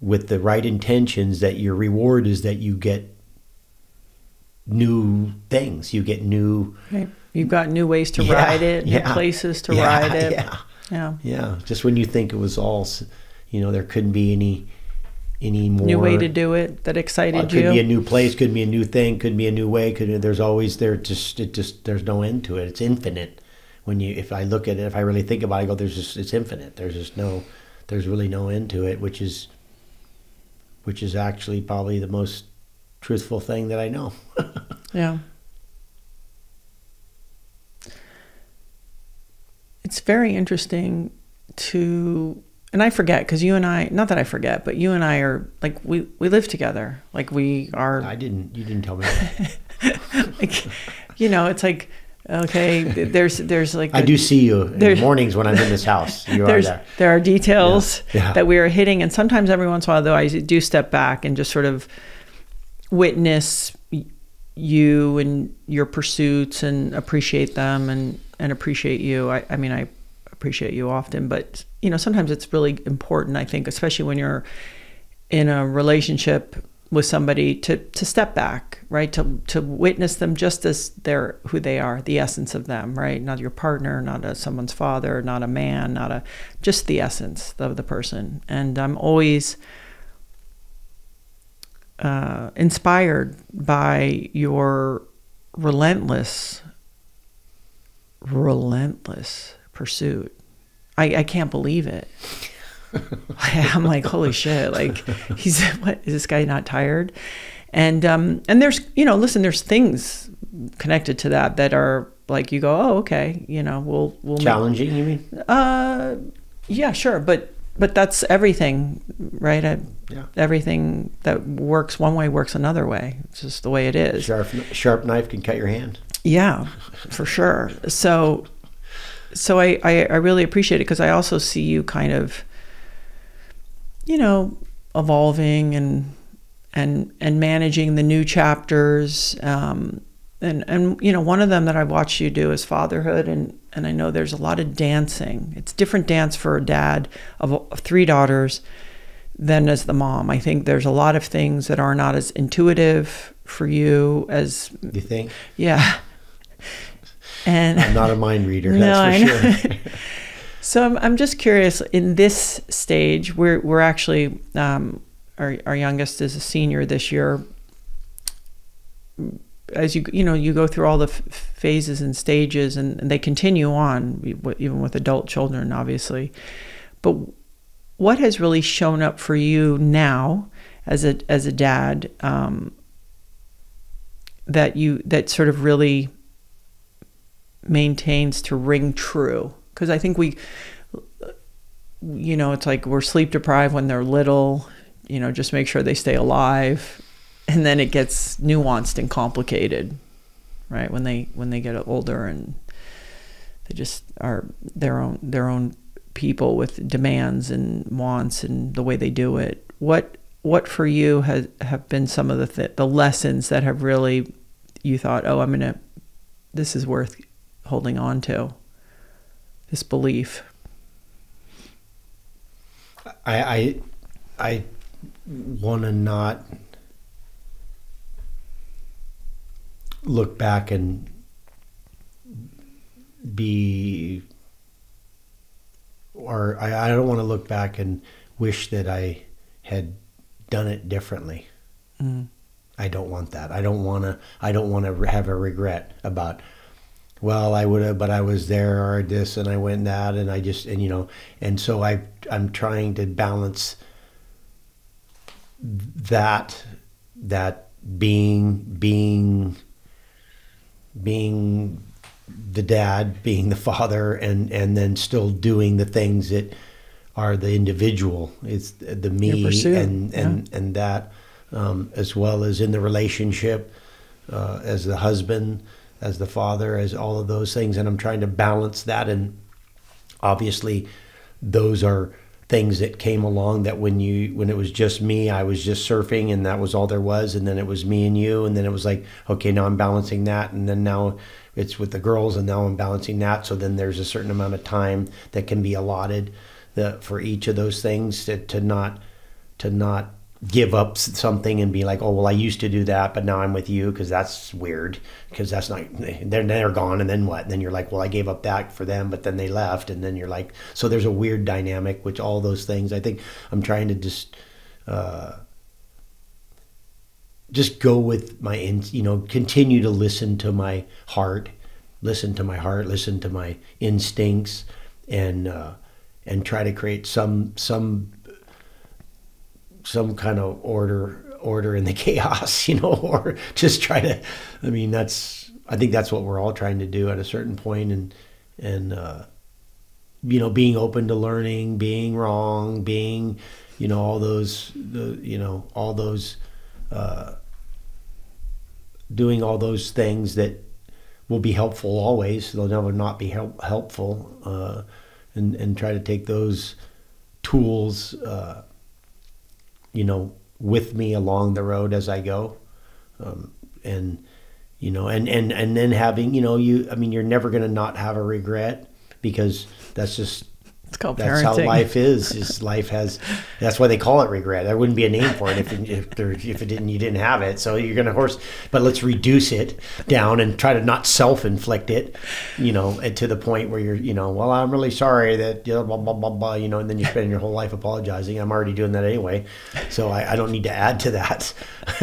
with the right intentions, that your reward is that you get new things. You get new... Right. You've got new ways to ride it, new places to ride it. Yeah. Just when you think it was all, there couldn't be any more... New way to do it that excited you. Could be a new place, could be a new thing, could be a new way. There's always there's no end to it. It's infinite. If I look at it, if I really think about it, I go, it's infinite. There's really no end to it, which is actually probably the most truthful thing that I know. Yeah. It's very interesting and I forget, because you and I, not that I forget, but you and I are like, we live together. Like, we are. You didn't tell me that. Like, it's like Okay, there's like I do see you in the mornings when I'm in this house. You are there. There are details Yeah. that we are hitting, and sometimes every once in a while, though, I do step back and just sort of witness you and your pursuits and appreciate them and appreciate you. I mean, I appreciate you often, but you know, sometimes it's really important, I think, especially when you're in a relationship with somebody, to step back, right? To witness them just as they're who they are, the essence of them, right? Not your partner, not someone's father, not a man, just the essence of the person. And I'm always inspired by your relentless pursuit. I can't believe it. I'm like, holy shit, like what is this guy not tired? And there's, you know, listen, there's things connected to that are like, you go, oh, okay, you know, we'll challenging, you mean? Yeah, sure. But that's everything, right? Everything that works one way works another way. It's just the way it is. Sharp knife can cut your hand. Yeah, for sure. So I really appreciate it, because I also see you kind of, you know, evolving and managing the new chapters. And you know, one of them that I've watched you do is fatherhood, and I know there's a lot of dancing. It's different dance for a dad of 3 daughters than as the mom. I think there's a lot of things that are not as intuitive for you as... You think? Yeah. And I'm not a mind reader, no, that's for sure. So I'm just curious, in this stage, we're actually, our youngest is a senior this year. As you know, you go through all the phases and stages, and they continue on, even with adult children, obviously. But what has really shown up for you now as a dad, that sort of really maintains to ring true? Because I think you know, it's like we're sleep deprived when they're little, you know, just make sure they stay alive. And then it gets nuanced and complicated, right? When they get older and they just are their own people with demands and wants and the way they do it. What for you have been some of the lessons that have really, you thought, oh, this is worth holding on to, this belief? I want to not look back and I don't want to look back and wish that I had done it differently. Mm. I don't want that. I don't want to have a regret about, well, I would have, but I was there, or this, and I went that, and you know, and so I'm trying to balance that being the dad, being the father, and then still doing the things that are the individual. It's the me and that, as well as in the relationship, as the husband, as the father, as all of those things. And I'm trying to balance that. And obviously those are things that came along that when it was just me, I was just surfing and that was all there was. And then it was me and you. And then it was like, okay, now I'm balancing that. And then now it's with the girls, and now I'm balancing that. So then there's a certain amount of time that can be allotted for each of those things, to not give up something and be like, oh, well, I used to do that, but now I'm with you, because that's weird, because that's not, they're gone, and then what? And then you're like, well, I gave up that for them, but then they left, and then you're like, so there's a weird dynamic, which all those things, I think I'm trying to just go with my, continue to listen to my heart, listen to my instincts, and try to create some kind of order in the chaos, or just try to, I think that's what we're all trying to do at a certain point, and being open to learning, being wrong, being, all those, doing all those things that will be helpful always. They'll never not be helpful, and try to take those tools, with me along the road as I go, and then having, you're never going to not have a regret, because that's just, it's called that's parenting. how life is. Life has, that's why they call it regret. There wouldn't be a name for it if it didn't, you didn't have it. So you're going to but let's reduce it down and try to not self-inflict it, and to the point where you're, well, I'm really sorry that, blah, blah, blah, blah, and then you spend your whole life apologizing. I'm already doing that anyway, so I don't need to add to that.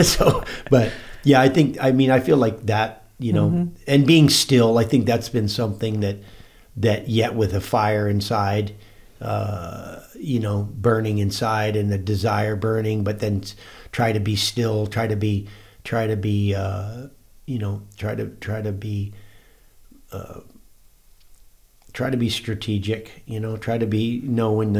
So, but yeah, I feel like that, and being still, I think that's been something that yet with a fire inside, burning inside, and the desire burning, but then try to be still, try to be strategic, try to be know when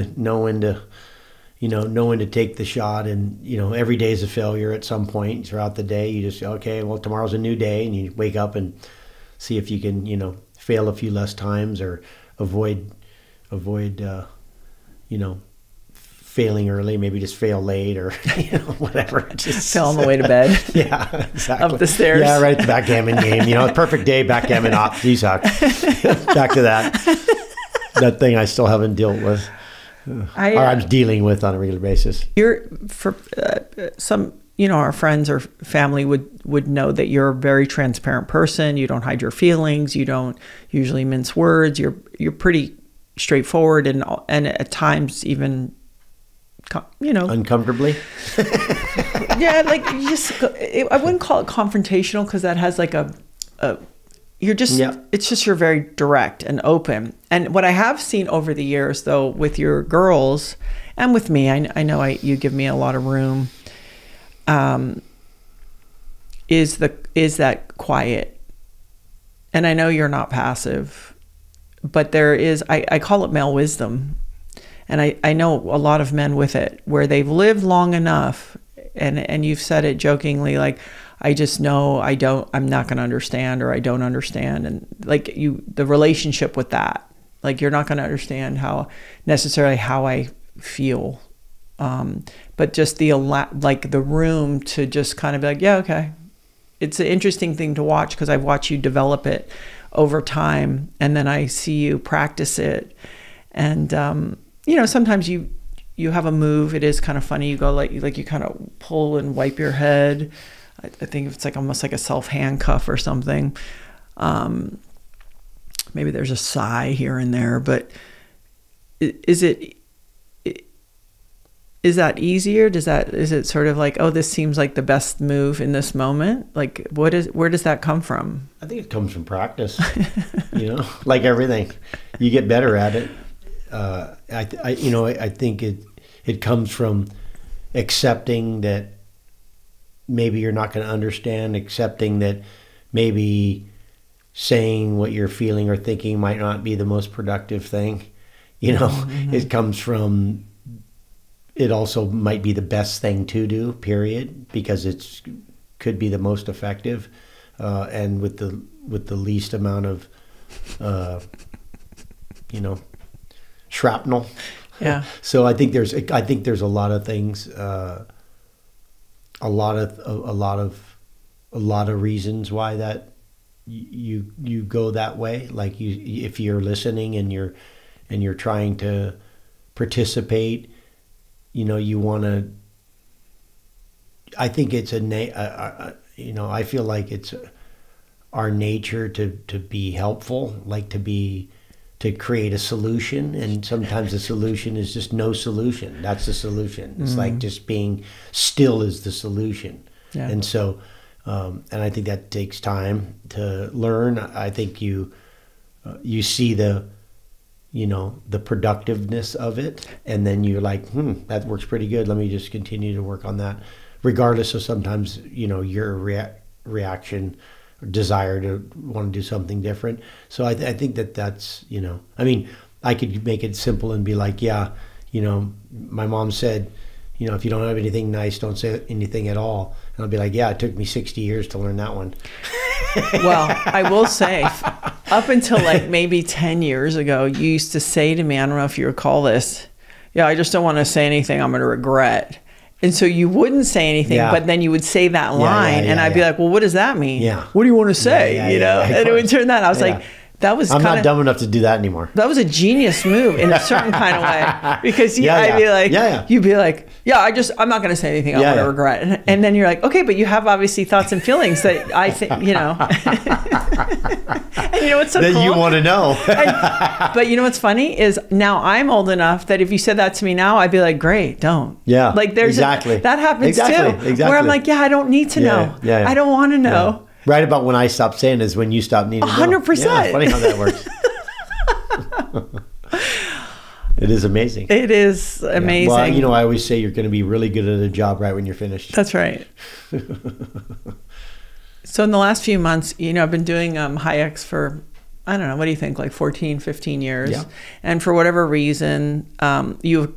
to take the shot, and every day is a failure at some point throughout the day. You just say, okay, well, tomorrow's a new day, and you wake up and see if you can fail a few less times, or avoid failing early, maybe just fail late, or whatever. Just Fell on the way to bed. Yeah, exactly. Up the stairs. Yeah, right. The backgammon game. Perfect day, backgammon op. You suck. Back to that thing I still haven't dealt with, or I'm dealing with on a regular basis. You're for some. Our friends or family would know that you're a very transparent person. You don't hide your feelings. You don't usually mince words. You're pretty straightforward, and at times even, uncomfortably. Yeah, like I wouldn't call it confrontational, because that has like it's just you're very direct and open. And what I have seen over the years, though, with your girls and with me, I know you give me a lot of room. Is that quiet, and I know you're not passive, but there is, I call it male wisdom, and I know a lot of men with it, where they've lived long enough, and you've said it jokingly, like, I just know I'm not going to understand, or I don't understand, and like the relationship with that, like, you're not going to understand necessarily how I feel. But just the room to just kind of be like, yeah, okay. It's an interesting thing to watch, because I've watched you develop it over time, and then I see you practice it. And, sometimes you have a move. It is kind of funny. You go like you kind of pull and wipe your head. I think it's like almost like a self handcuff or something. Maybe there's a sigh here and there, but is that easier? Is it sort of like, oh, this seems like the best move in this moment? Like, where does that come from? I think it comes from practice, like everything, you get better at it. I think it comes from accepting that maybe you're not going to understand, accepting that maybe saying what you're feeling or thinking might not be the most productive thing. Mm-hmm. It comes from, it also might be the best thing to do, period, because it could be the most effective, and with the least amount of, shrapnel. Yeah. So I think there's a lot of things, a lot of reasons why that you go that way. Like if you're listening and you're trying to participate. You want to, I think it's I feel like it's our nature to be helpful, like to create a solution. And sometimes the solution is just no solution. That's the solution. It's like just being still is the solution. Yeah. And so, and I think that takes time to learn. I think you see the productiveness of it, and then you're like, that works pretty good. Let me just continue to work on that, regardless of sometimes, your reaction or desire to want to do something different. So I think that's, I could make it simple and be like, yeah, my mom said, if you don't have anything nice, don't say anything at all. And I'll be like, yeah, it took me 60 years to learn that one. Well, I will say, up until like maybe 10 years ago, you used to say to me, I don't know if you recall this, yeah, I just don't want to say anything I'm going to regret. And so you wouldn't say anything, but then you would say that line, and I'd be like, well, what does that mean? Yeah. What do you want to say? You know, and it would turn that. I was like, that was I'm not dumb enough to do that anymore. That was a genius move in a certain kind of way, because I'd be like, you'd be like, I'm not going to say anything I'm going to regret. And then you're like, okay, but you have obviously thoughts and feelings that I think, you know. And you know what's so cool? That you want to know. But you know what's funny is now I'm old enough that if you said that to me now, I'd be like, great, don't. Yeah. Like there's that happens too. Exactly. Where I'm like, I don't need to know. Yeah. I don't want to know. Yeah. Right about when I stopped saying is when you stopped needing to know. 100%. Yeah, funny how that works. It is amazing. It is amazing. Well, you know, I always say you're going to be really good at a job right when you're finished. That's right. So in the last few months, you know, I've been doing high X for, I don't know, what do you think, like 14, 15 years? Yeah. And for whatever reason, you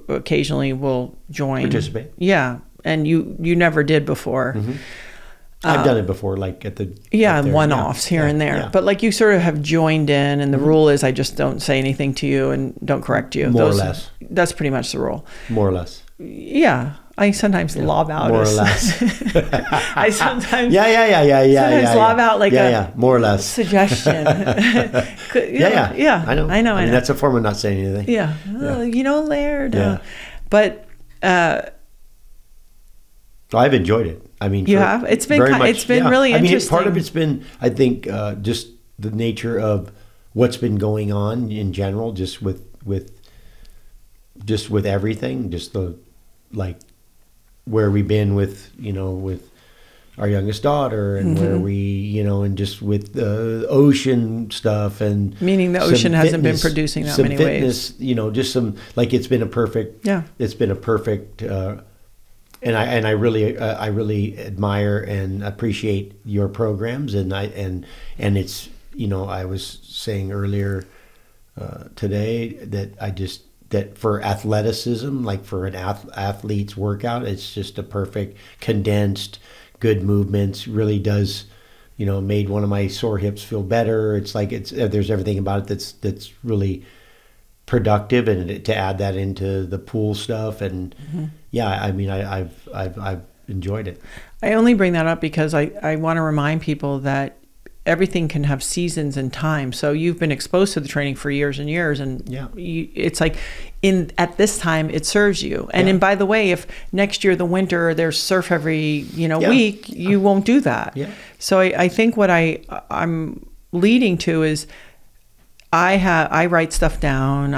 occasionally will join. Participate. Yeah. And you never did before. Mm-hmm. I've done it before, like at the one-offs here and there. Yeah. But like you sort of have joined in, and the rule is I just don't say anything to you and don't correct you. More or less. That's pretty much the rule. More or less. Yeah. I sometimes lob out. More or less. I sometimes. Sometimes lob out like more or less. Suggestion. Yeah. I know. I know. That's a form of not saying anything. Yeah. You know, Laird. Yeah. But. I've enjoyed it. I mean, you have. It's been really interesting. Part of it's been, I think, just the nature of what's been going on in general, just with everything, just the like where we've been with our youngest daughter and where we and just with the ocean stuff and meaning the ocean hasn't been producing that many waves. Just some like it's been a perfect. And I really admire and appreciate your programs, and it's I was saying earlier today that for athleticism, like for an athlete's workout, it's just a perfect condensed, good movements. Really does made one of my sore hips feel better. It's like there's everything about it that's really productive, and to add that into the pool stuff and I mean I've enjoyed it. I only bring that up because I want to remind people that everything can have seasons and time. So you've been exposed to the training for years and years, and it's like at this time it serves you. And and by the way, if next year the winter there's surf every week, you won't do that. So I think what I'm leading to is I write stuff down.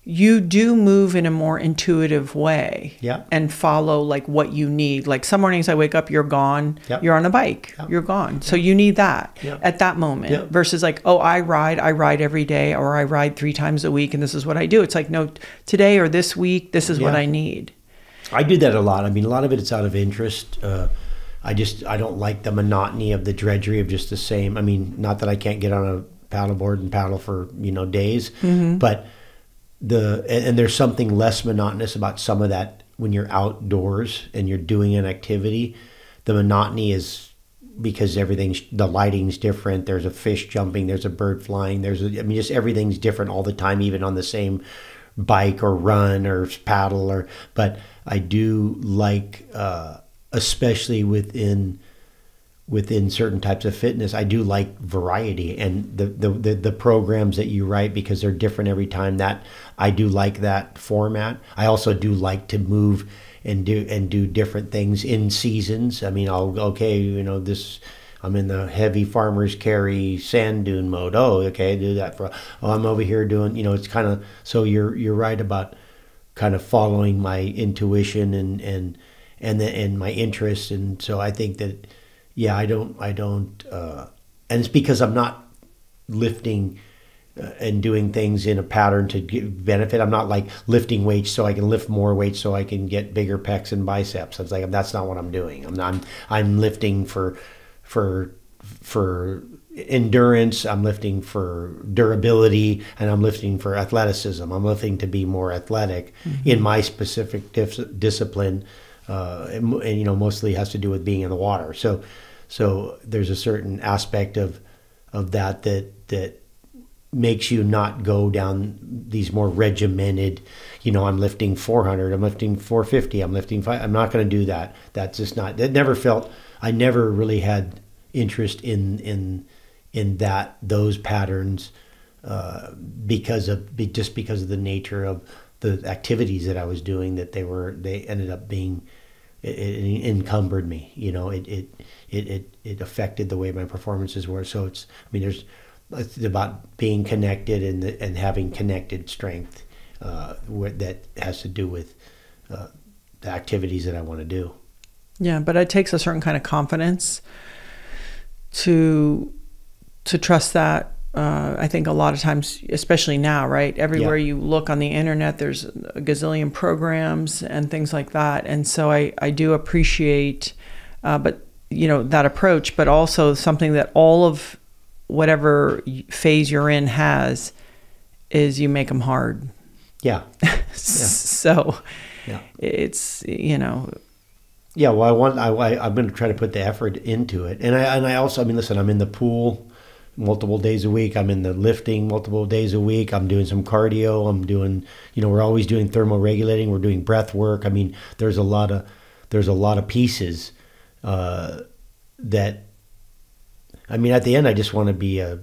You do move in a more intuitive way and follow like what you need. Like some mornings I wake up, you're gone, you're on a bike, you're gone. So you need that at that moment versus like, oh, I ride every day, or I ride 3 times a week and this is what I do. It's like, no, today or this week, this is what I need. I do that a lot. I mean, a lot of it, it's out of interest. I don't like the monotony of the drudgery of just the same. I mean, not that I can't get on a paddleboard and paddle for days, but and there's something less monotonous about some of that when you're outdoors and you're doing an activity. The monotony is because the lighting's different. There's a fish jumping, there's a bird flying, just everything's different all the time, even on the same bike or run or paddle but I do like especially within certain types of fitness, I do like variety, and the programs that you write, because they're different every time, that I do like that format. I also do like to move and do different things in seasons. I mean, I'm in the heavy farmer's carry sand dune mode. Oh, okay, do that I'm over here doing, it's kind of, so you're right about kind of following my intuition and my interests. And so I think that, I don't, and it's because I'm not lifting and doing things in a pattern to give benefit. I'm not like lifting weights so I can lift more weights so I can get bigger pecs and biceps. It's like, that's not what I'm doing. I'm lifting for endurance. I'm lifting for durability, and I'm lifting for athleticism. I'm lifting to be more athletic in my specific discipline. And mostly has to do with being in the water. So So there's a certain aspect of that makes you not go down these more regimented, I'm lifting 400, I'm lifting 450, I'm lifting 5. I'm not going to do that. That's just not, I never really had interest in those patterns because of the nature of the activities that I was doing, that they ended up being, it encumbered me, it affected the way my performances were. So it's about being connected and having connected strength that has to do with the activities that I want to do. Yeah, but it takes a certain kind of confidence to trust that. I think a lot of times, especially now, right? Everywhere you look on the internet, there's a gazillion programs and things like that. And so I do appreciate, but that approach, but also something that all of whatever phase you're in is you make them hard. Yeah. So it's, Yeah, well, I'm going to try to put the effort into it, and I also, listen, I'm in the pool multiple days a week. I'm in the lifting multiple days a week. I'm doing some cardio. I'm doing, we're always doing thermoregulating. We're doing breath work. There's a lot of pieces that, at the end, I just want to be a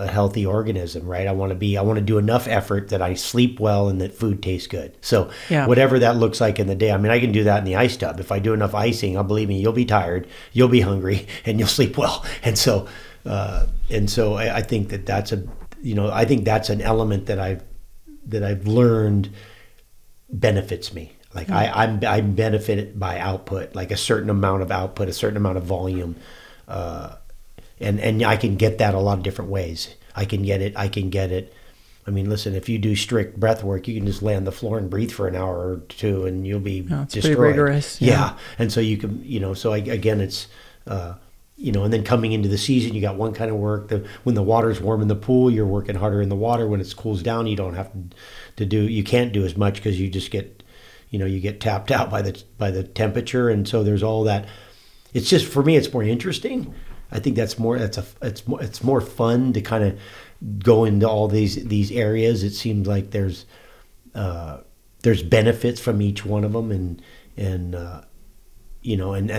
healthy organism, right? I want to do enough effort that I sleep well and that food tastes good. So whatever that looks like in the day, I can do that in the ice tub. If I do enough icing, believe me, you'll be tired, you'll be hungry, and you'll sleep well. And so I think that's I think that's an element that I've learned benefits me. Like I'm benefited by output, like a certain amount of output, a certain amount of volume, and I can get that a lot of different ways. I can get it. Listen, if you do strict breath work, you can just lay on the floor and breathe for an hour or two, and you'll be destroyed. Pretty rigorous. Yeah. And so you can, again, it's, and then coming into the season, you got one kind of work. When the water's warm in the pool, you're working harder in the water. When it cools down, you don't have you can't do as much because you just get, you get tapped out by the temperature. And so there's all that. It's just, for me, it's more interesting. I think it's more fun to kind of go into all these areas. It seems like there's benefits from each one of them, and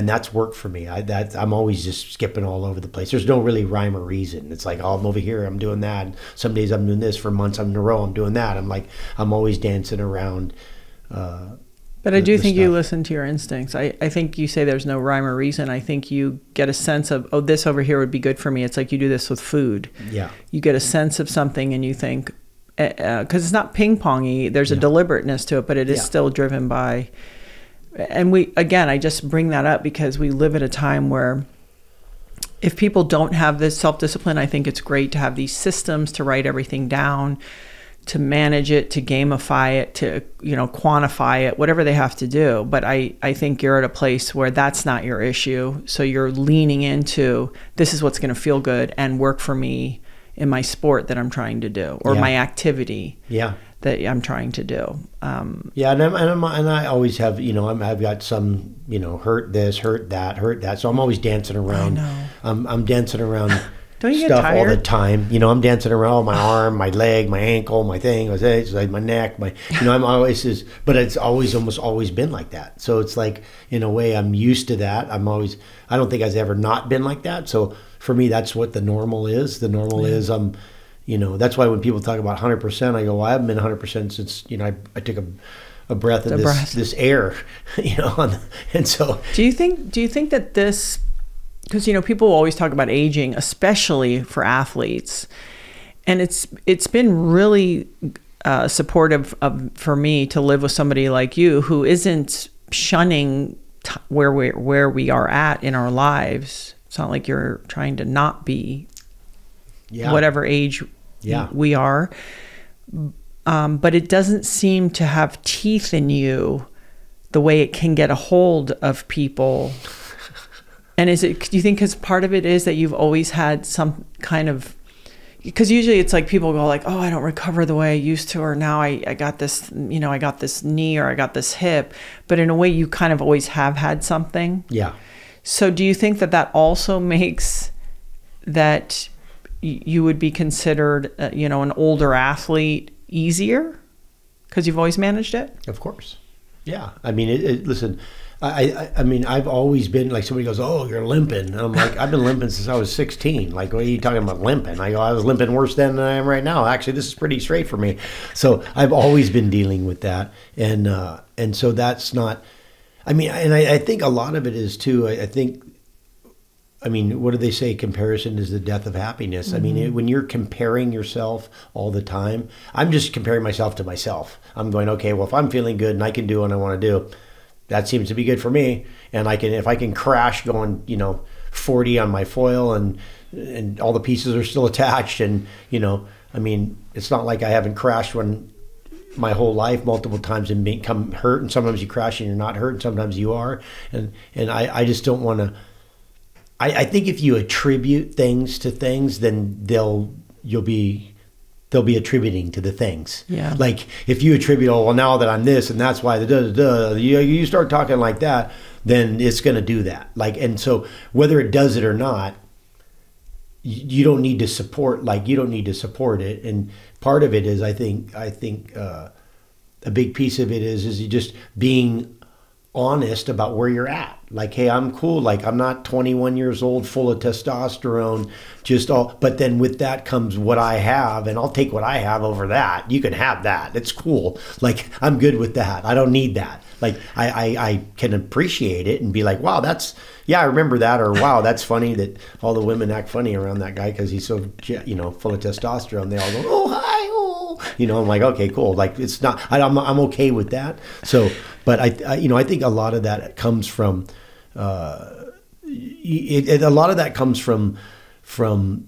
that's worked for me. I'm always just skipping all over the place. There's no really rhyme or reason. It's like, I'm over here, I'm doing that. And some days I'm doing this, for months in a row I'm doing that. I'm always dancing around. But I do think you listen to your instincts. I think you say there's no rhyme or reason. I think you get a sense of, this over here would be good for me. It's like you do this with food. Yeah. You get a sense of something and you think, because it's not ping-pongy, there's a deliberateness to it, but it is still driven by, and I just bring that up because we live at a time where if people don't have this self-discipline, I think it's great to have these systems to write everything down, to manage it, to gamify it, to, quantify it, whatever they have to do. But I think you're at a place where that's not your issue. So you're leaning into, this is what's going to feel good and work for me in my sport that I'm trying to do, or my activity that I'm trying to do. And I always have, I've got some, hurt this, hurt that. So I'm always dancing around. I'm dancing around. Don't you get stuff tired? All the time. I'm dancing around my arm, my leg, my ankle, my thing, my neck, I'm always but it's almost always been like that. So it's like, in a way, I'm used to that. I don't think I've ever not been like that. So for me, that's what the normal is. The normal is, that's why when people talk about 100%, I go, well, I haven't been 100% since, I took a breath of this air, and so. Do you think that this, because people always talk about aging, especially for athletes, and it's been really supportive for me to live with somebody like you who isn't shunning where we are at in our lives. It's not like you're trying to not be whatever age we are, but it doesn't seem to have teeth in you the way it can get a hold of people. And do you think because part of it is that you've always had some kind of, because usually it's like people go like, oh, I don't recover the way I used to, or now I got this, I got this knee or I got this hip, but in a way you kind of always have had something. Yeah. So do you think that that also makes that you would be considered, an older athlete easier because you've always managed it? Of course. Yeah. I mean, listen, I mean, I've always been like, somebody goes, oh, you're limping. And I'm like, I've been limping since I was 16. Like, what are you talking about limping? I go, I was limping worse then than I am right now. Actually, this is pretty straight for me. So I've always been dealing with that. And so that's not, I mean, and I think a lot of it is too, I mean, what do they say? Comparison is the death of happiness. Mm-hmm. I mean, when you're comparing yourself all the time, I'm just comparing myself to myself. I'm going, okay, well, if I'm feeling good and I can do what I want to do, that seems to be good for me. And if I can crash going, 40 on my foil and all the pieces are still attached. And, I mean, it's not like I haven't crashed my whole life multiple times and become hurt. And sometimes you crash and you're not hurt and sometimes you are. And I just don't want to, I think if you attribute things to things, then they'll be attributing to the things. Yeah. Like if you attribute, oh, well, now that I'm this and that's why you start talking like that, then it's going to do that. Like, and so whether it does it or not, you don't need to support it. And part of it is, I think a big piece of it is you just being honest about where you're at. Like, hey, I'm cool. Like, I'm not 21 years old, full of testosterone, but then with that comes what I have, and I'll take what I have over that. You can have that. It's cool. Like, I'm good with that. I don't need that. Like, I can appreciate it and be like, wow, I remember that. Or, wow, that's funny that all the women act funny around that guy because he's so, full of testosterone. They all go, oh, hi, oh. I'm like, okay, cool. Like, it's not, I'm okay with that. So, but I think a lot of that comes from, a lot of that comes from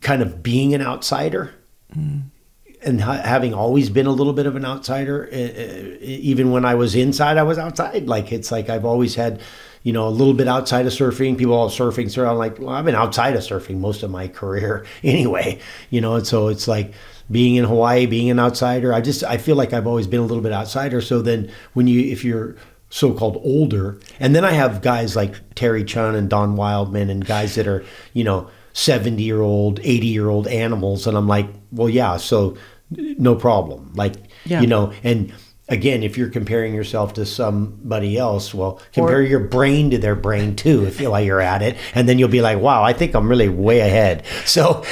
kind of being an outsider and having always been a little bit of an outsider. Even when I was inside, I was outside. Like, it's like I've always had, a little bit outside of surfing. People all surfing. So I'm like, well, I've been outside of surfing most of my career anyway, and so it's like being in Hawaii, being an outsider. I feel like I've always been a little bit outsider. So then if you're so-called older, and then I have guys like Terry Chun and Don Wildman and guys that are, 70-year-old, 80-year-old animals. And I'm like, well, yeah, so no problem. Like, and again, if you're comparing yourself to somebody else, well, compare your brain to their brain too, while you're at it. And then you'll be like, wow, I think I'm really way ahead. So,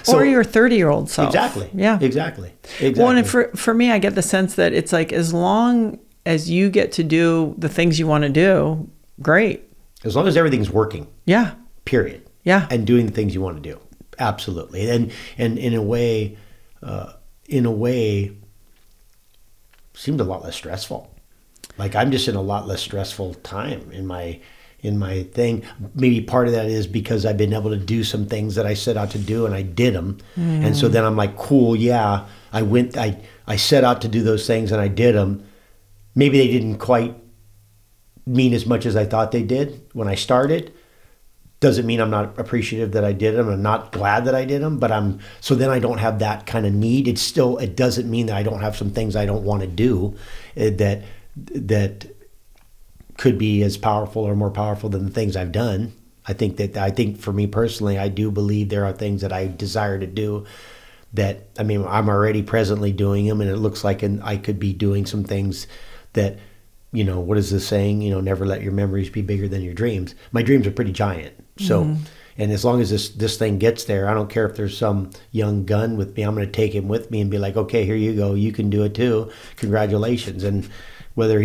or your 30-year-old self. Exactly. Yeah. Exactly. Well, and for me, I get the sense that it's like, as long as you get to do the things you want to do, great. As long as everything's working. Yeah. Period. Yeah. And doing the things you want to do. Absolutely. And in a way, seemed a lot less stressful. Like, I'm just in a lot less stressful time in my thing. Maybe part of that is because I've been able to do some things that I set out to do and I did them. And so then I'm like, cool. Yeah. I set out to do those things and I did them. Maybe they didn't quite mean as much as I thought they did when I started. Doesn't mean I'm not appreciative that I did them. I'm not glad that I did them, but so then I don't have that kind of need. It doesn't mean that I don't have some things I don't want to do that could be as powerful or more powerful than the things I've done. I think for me personally, I do believe there are things that I desire to do that, I mean, I'm already presently doing them, and it looks like I could be doing some things that, what is the saying? Never let your memories be bigger than your dreams. My dreams are pretty giant. So, and as long as this thing gets there, I don't care if there's some young gun with me. I'm going to take him with me and be like, okay, here you go. You can do it too. Congratulations. And whether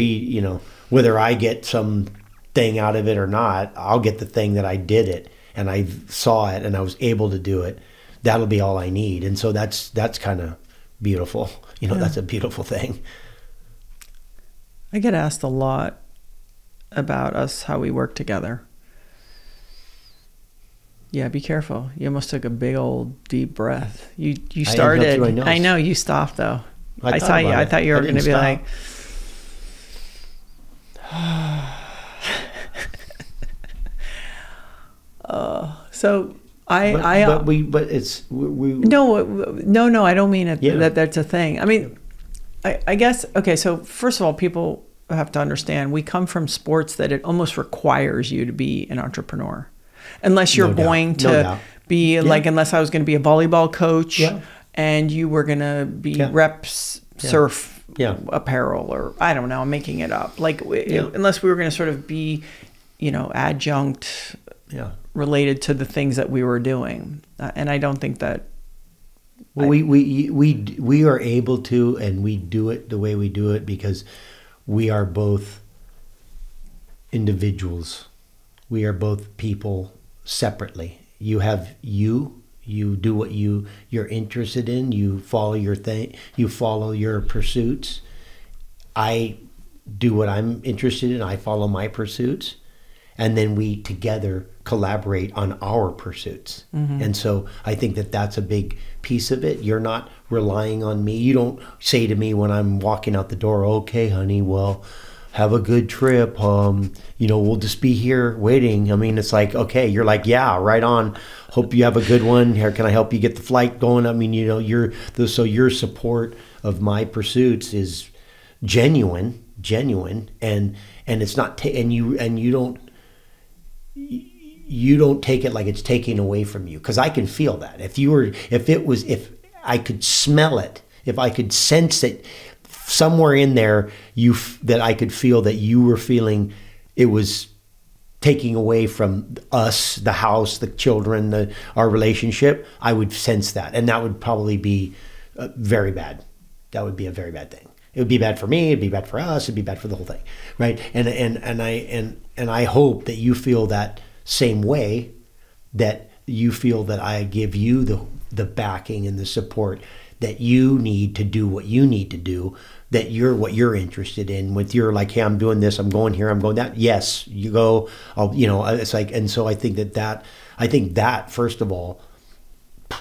whether I get some thing out of it or not, I'll get the thing that I did it and I saw it and I was able to do it. That'll be all I need. And so that's kind of beautiful. That's a beautiful thing. I get asked a lot about how we work together. Yeah, be careful. You almost took a big old deep breath. You started. I know you stopped though. I thought you were going to be like. So But it's we. No. I don't mean it. Yeah. That's a thing. I mean, I guess. Okay. So first of all, people have to understand, we come from sports that it almost requires you to be an entrepreneur. Unless you're going to be like, unless I was going to be a volleyball coach and you were going to be reps surf apparel, or I don't know, I'm making it up. Like unless we were going to sort of be, you know, adjunct related to the things that we were doing. And I don't think that. Well, we are able to, and we do it the way we do it because we are both individuals. We are both people separately. You have you do what you're interested in. You follow your thing. You follow your pursuits. I do what I'm interested in. I follow my pursuits, and then we together collaborate on our pursuits. And so I think that that's a big piece of it. You're not relying on me. You don't say to me when I'm walking out the door, "Okay, honey, well, have a good trip. You know, we'll just be here waiting." I mean, it's like, okay, you're like, yeah, right on. Hope you have a good one. Here, can I help you get the flight going? I mean, you know, so your support of my pursuits is genuine, and it's not, and you don't take it like it's taking away from you, because I can feel that. If I could smell it, if I could sense it somewhere in there, that I could feel that you were feeling it was taking away from us, the house, the children, our relationship, I would sense that, and that would probably be very bad. That would be a very bad thing. It would be bad for me. It'd be bad for us. It'd be bad for the whole thing, right? And I hope that you feel that same way, that you feel that I give you the backing and the support that you need to do what you need to do, that you're what you're interested in, with your like, hey, I'm doing this, I'm going here, I'm going that. Yes, you go. It's like, and so I think that first of all,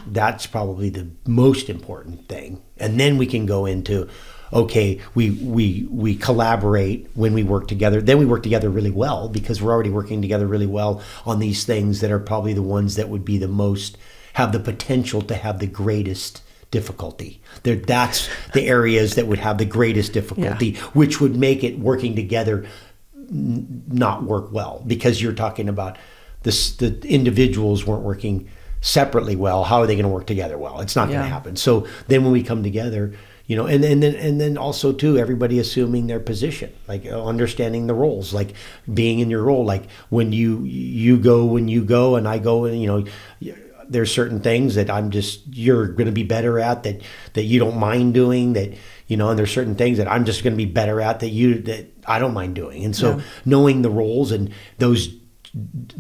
that's probably the most important thing, and then we can go into, okay, we collaborate when we work together. Then we work together really well because we're already working together really well on these things that are probably the ones that would be the most, have the potential to have the greatest difficulty. That's the areas that would have the greatest difficulty, which would make it working together not work well, because you're talking about this, the individuals weren't working separately well. How are they going to work together well? It's not going to happen. So then when we come together, you know, and then also too, everybody assuming their position, like understanding the roles, like being in your role, like when you go and I go, and you know, there's certain things that you're going to be better at, that you don't mind doing, that, you know, and there's certain things that I'm just going to be better at that I don't mind doing. And so knowing the roles and those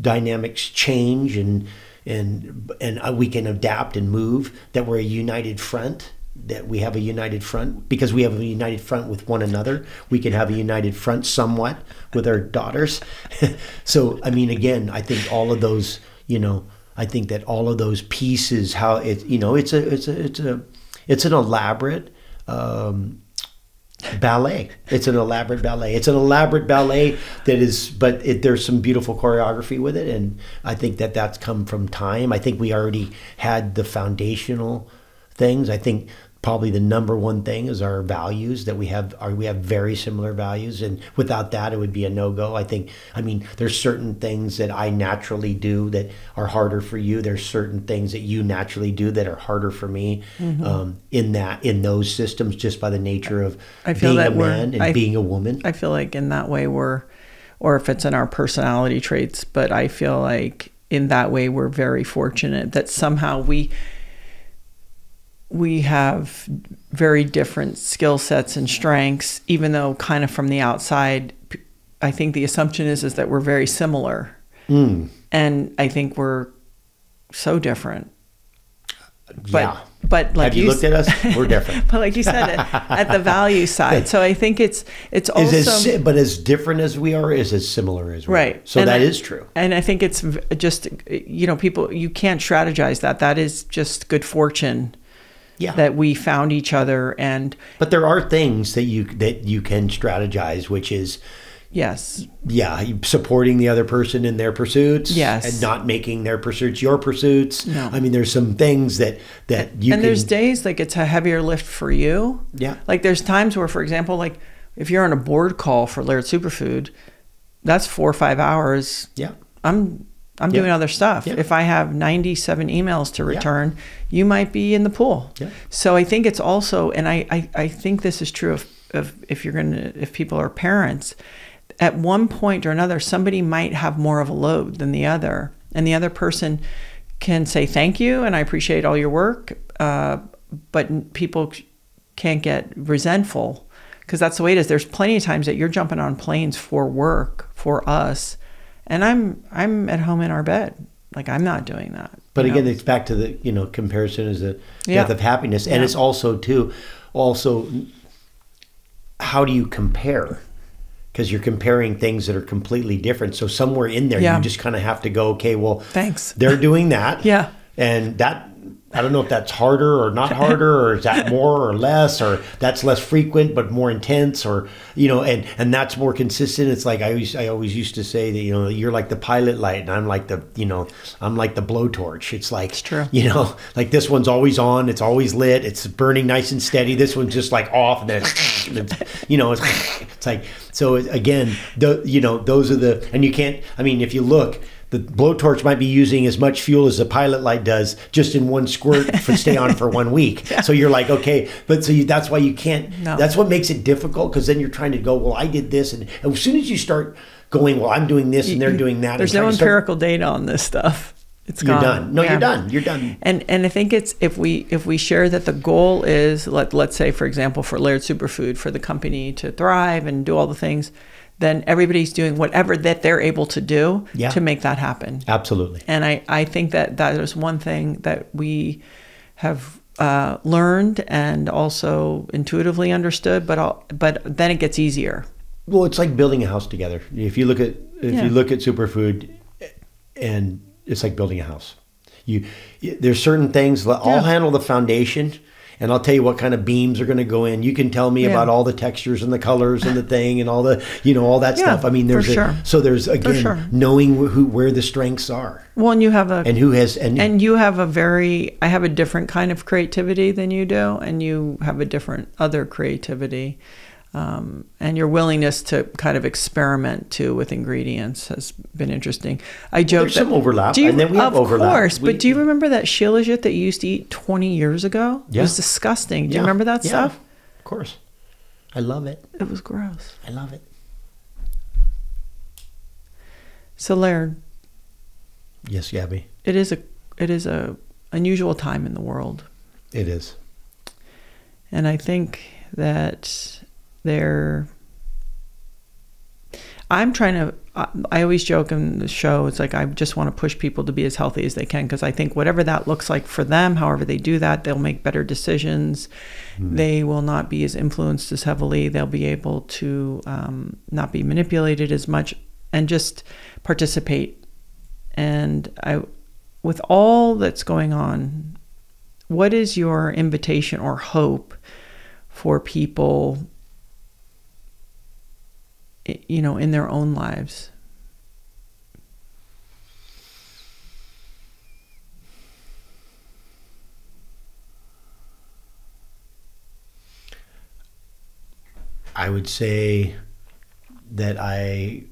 dynamics change, and we can adapt and move, that we're a united front. That we have a united front, because we have a united front with one another. We can have a united front somewhat with our daughters. So, I mean, again, I think all of those, you know, I think that all of those pieces, how it, you know, it's an elaborate ballet. It's an elaborate ballet. It's an elaborate ballet that is, but there's some beautiful choreography with it, and I think that that's come from time. I think we already had the foundational things. I think probably the number one thing is our values, that we have very similar values, and without that it would be a no-go. I mean, there's certain things that I naturally do that are harder for you. There's certain things that you naturally do that are harder for me, in those systems, just by the nature of being a man and being a woman. I feel like in that way or if it's in our personality traits, but I feel like in that way we're very fortunate that somehow we have very different skill sets and strengths, even though kind of from the outside, I think the assumption is that we're very similar. And I think we're so different. But like, have you looked at us? We're different. But like you said, at the value side. So I think it's also, but as different as we are is as similar as we are. So that is true. And I think it's just, you know, people, you can't strategize that. That is just good fortune. That we found each other. But there are things that you can strategize, which is supporting the other person in their pursuits, and not making their pursuits your pursuits. I mean, there's some things that you and there's days like it's a heavier lift for you. Like there's times where, for example, like if you're on a board call for Laird Superfood, that's 4 or 5 hours. Yeah. I'm doing other stuff. Yeah. If I have 97 emails to return, you might be in the pool. Yeah. So I think it's also, and I think this is true of if people are parents, at one point or another, somebody might have more of a load than the other, and the other person can say thank you and I appreciate all your work, but people can't get resentful, because that's the way it is. There's plenty of times that you're jumping on planes for work for us, and I'm at home in our bed. Like, I'm not doing that. But again, it's back to the comparison is the death of happiness, and it's also how do you compare? Because you're comparing things that are completely different. So somewhere in there, you just kind of have to go, okay, well, thanks. They're doing that. Yeah. And that, I don't know if that's harder or not harder, or is that more or less, or that's less frequent but more intense, or and that's more consistent. It's like I always used to say that you're like the pilot light and I'm like the blowtorch. It's like, it's true. Like this one's always on, it's always lit, it's burning nice and steady. This one's just like off, and then it's like, so again, those are the, and you can't, I mean, if you look, the blowtorch might be using as much fuel as the pilot light does just in one squirt to stay on for 1 week. Yeah. So you're like, okay, but that's why you can't, that's what makes it difficult, because then you're trying to go, well, I did this. And as soon as you start going, well, I'm doing this and they're doing that. There's no empirical data on this stuff. It's You're gone. done. No, you're done. You're done. And I think it's, if we share that the goal is, let's say, for example, for Laird Superfood, for the company to thrive and do all the things, then everybody's doing whatever that they're able to do to make that happen. Absolutely. And I think that is one thing that we have learned and also intuitively understood, but then it gets easier. Well, it's like building a house together. If you look at Superfood, and it's like building a house. There's certain things, I'll handle the foundation, and I'll tell you what kind of beams are going to go in. You can tell me about all the textures and the colors and the thing and all the, all that stuff. I mean, there's there's again knowing where the strengths are. Well, and you have you have I have a different kind of creativity than you do, and you have a different other creativity. And your willingness to kind of experiment too with ingredients has been interesting. I joke there's some overlap, and then we have overlap. Of course, but do you remember that shilajit that you used to eat 20 years ago? Yeah. It was disgusting. Do you remember that stuff? Of course. I love it. It was gross. I love it. So Laird. Yes, Gabby. It is a unusual time in the world. It is. And I think that I always joke in the show, it's like I just want to push people to be as healthy as they can, because I think whatever that looks like for them, however they do that, they'll make better decisions. They will not be as influenced as heavily. They'll be able to not be manipulated as much and just participate. And with all that's going on, what is your invitation or hope for people, in their own lives? I would say that I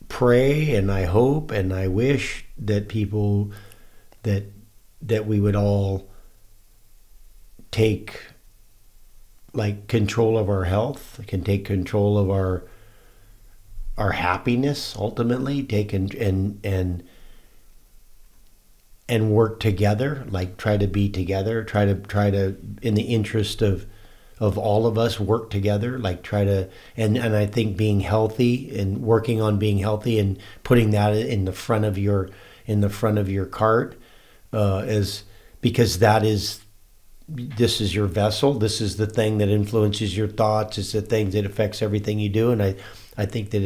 pray and I hope and I wish that people, that we would all take control of our health, can take control of our happiness, ultimately, and work together, try to be together, try to in the interest of all of us, work together, and I think being healthy and working on being healthy and putting that in the front of your cart is because this is your vessel. This is the thing that influences your thoughts. It's the thing that affects everything you do. And I think that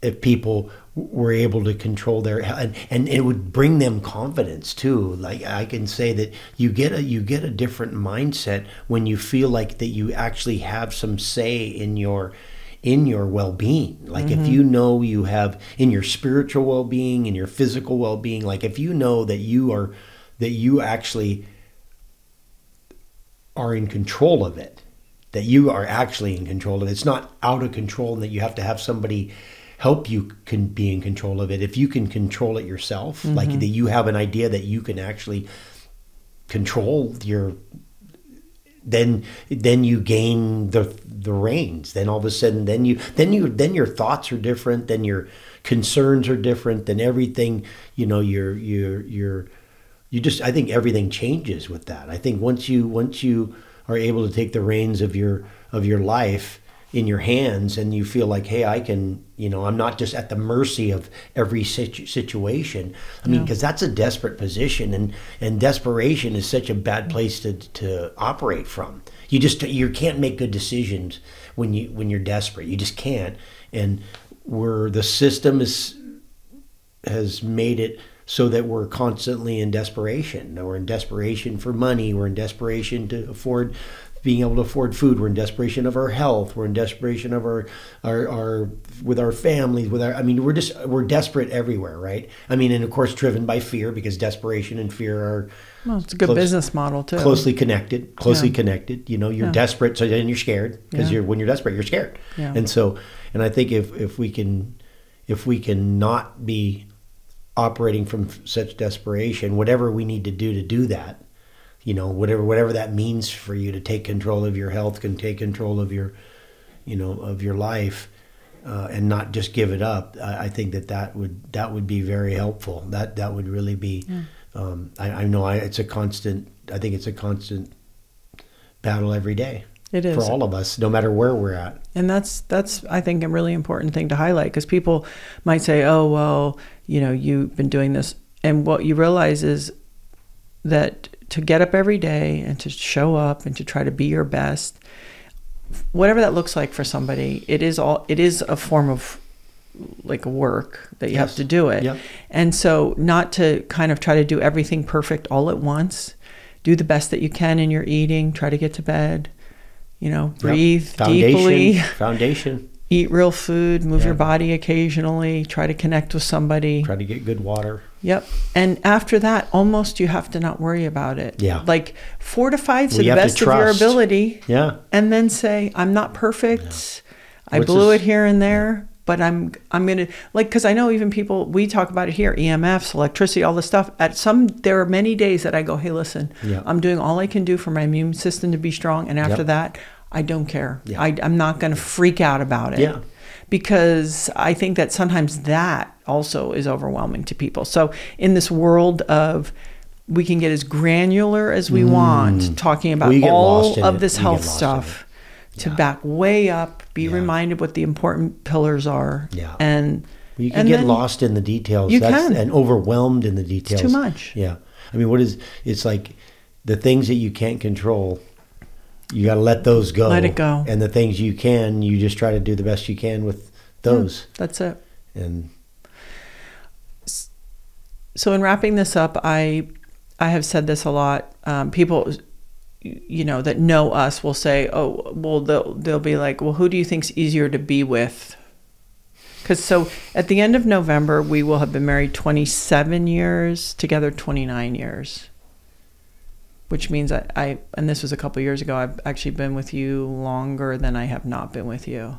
if people were able to control their, and it would bring them confidence too. Like I can say that you get a different mindset when you feel like that you actually have some say in your well-being. If you know you have in your spiritual well-being, in your physical well-being, if you know that you actually are in control of it, that you are actually in control of it. It's not out of control and that you have to have somebody help you can be in control of it. If you can control it yourself, like that you have an idea that you can actually control your, then you gain the reins. Then all of a sudden, then your thoughts are different. Then your concerns are different. Then everything, you know, you just, I think everything changes with that. I think once you are able to take the reins of your life in your hands, and you feel like, hey, I can, you know, I'm not just at the mercy of every situation. I mean, because that's a desperate position, and desperation is such a bad place to operate from. You can't make good decisions when you're desperate. You just can't. And where the system has made it so that we're constantly in desperation. We're in desperation for money. We're in desperation to being able to afford food. We're in desperation of our health. We're in desperation of our with our families. We're desperate everywhere, right? I mean, and of course, driven by fear, because desperation and fear are it's a good business model too. Closely connected. You know, you're desperate, so then you're scared, because when you're desperate, you're scared. Yeah. And I think if we can not be operating from such desperation, whatever we need to do that, you know, whatever that means for you to take control of your health, can take control of your, you know, of your life, and not just give it up. I think that would be very helpful. That would really be. I know it's a constant. I think it's a constant battle every day. It is for all of us, no matter where we're at. And that's I think a really important thing to highlight, because people might say, "Oh, well, you know, you've been doing this," and what you realize is that to get up every day and to show up and to try to be your best, whatever that looks like for somebody, it is a form of like a work that you have to do it. Yep. And so not to kind of try to do everything perfect all at once. Do the best that you can in your eating, try to get to bed, you know, breathe deeply. Foundation. Eat real food, move your body occasionally, try to connect with somebody. Try to get good water. Yep. And after that, almost you have to not worry about it. Yeah. Like fortify to the best of your ability. Yeah. And then say, I'm not perfect. Yeah. I blew it here and there, but I'm going to, like, because I know even people, we talk about it here, EMFs, electricity, all this stuff. There are many days that I go, hey, listen, I'm doing all I can do for my immune system to be strong. And after that, I don't care. Yeah. I'm not going to freak out about it. Yeah. Because I think that sometimes that also is overwhelming to people. So in this world of, we can get as granular as we want, talking about all of this health stuff, to back way up, be reminded what the important pillars are. Yeah. And you can get lost in the details. And overwhelmed in the details. It's too much. Yeah. I mean, it's like the things that you can't control, you got to let those go. Let it go. And the things you can, you just try to do the best you can with those. Yeah, that's it. And so in wrapping this up, I have said this a lot. People, you know, that know us will say, oh, well, they'll be like, well, who do you think's easier to be with? Because so at the end of November, we will have been married 27 years, together 29 years. Which means and this was a couple years ago, I've actually been with you longer than I have not been with you.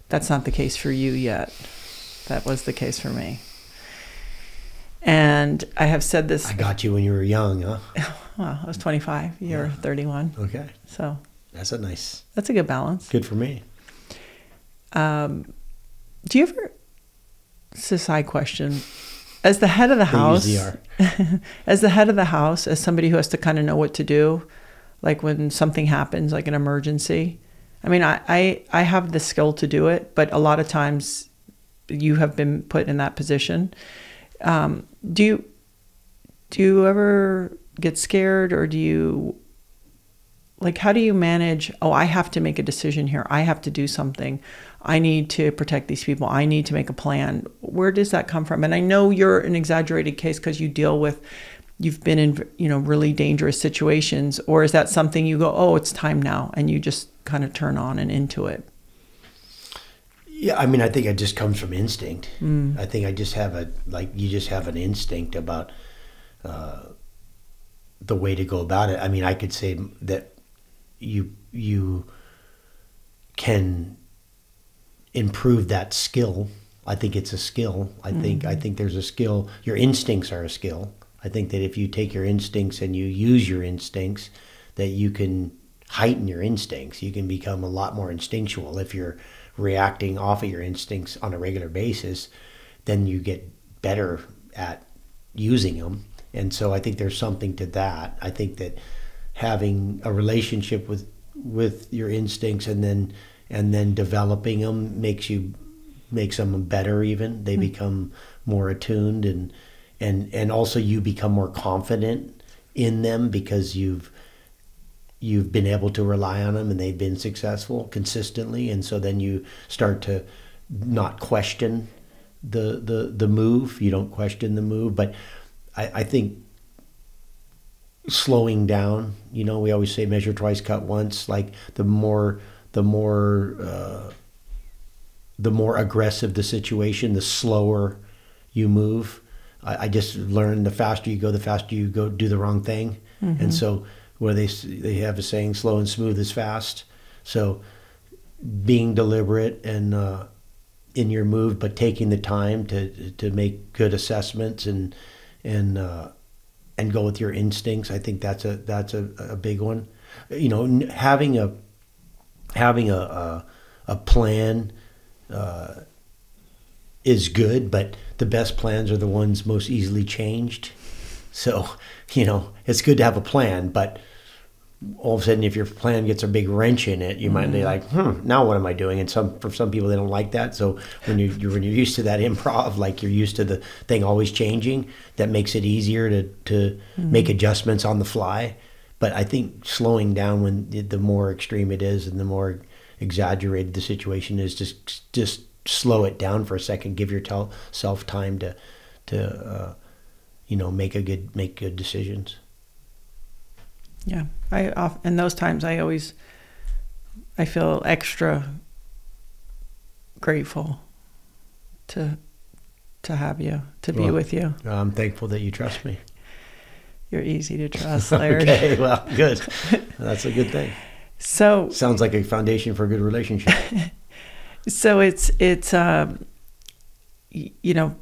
That's not the case for you yet. That was the case for me. And I have said this. I got you when you were young, huh? Well, I was 25. You're 31. Okay. So. That's a good balance. Good for me. Do you ever, it's a side question, as the head of the house, as the head of the house, as somebody who has to kind of know what to do, like when something happens, like an emergency. I mean, I have the skill to do it, but a lot of times you have been put in that position. Do you ever get scared, or do you, like, how do you manage, oh, I have to make a decision here. I have to do something. I need to protect these people. I need to make a plan. Where does that come from? And I know you're an exaggerated case because you've been in, you know, really dangerous situations. Or is that something you go, oh, it's time now, and you just kind of turn on and into it? Yeah, I mean, I think it just comes from instinct. I think I just have you just have an instinct about the way to go about it. I mean, I could say that you can improve that skill. I think it's a skill. I think there's a skill. Your instincts are a skill. I think that if you take your instincts and you use your instincts, that you can heighten your instincts. You can become a lot more instinctual. If you're reacting off of your instincts on a regular basis, then you get better at using them. And so I think there's something to that. I think that having a relationship with your instincts and then developing them makes them better. Even they become more attuned, and also you become more confident in them because you've been able to rely on them and they've been successful consistently. And so then you start to not question the move. You don't question the move. But I think slowing down, we always say measure twice, cut once. Like the more aggressive the situation, the slower you move. I just learned the faster you go do the wrong thing. And so where they have a saying, slow and smooth is fast. So being deliberate and in your move, but taking the time to make good assessments and go with your instincts. I think that's a big one. Having a plan is good, but the best plans are the ones most easily changed. So, it's good to have a plan, but all of a sudden, if your plan gets a big wrench in it, you might be like, now what am I doing? And for some people, they don't like that. So when you're used to that improv, like you're used to the thing always changing, that makes it easier to make adjustments on the fly. But I think slowing down when the more extreme it is and the more exaggerated the situation is, just slow it down for a second. Give yourself time to make good decisions. Yeah, in those times I feel extra grateful to have you, to be with you. I'm thankful that you trust me. You're easy to trust, Laird. Okay, well, good. That's a good thing. So sounds like a foundation for a good relationship. So it's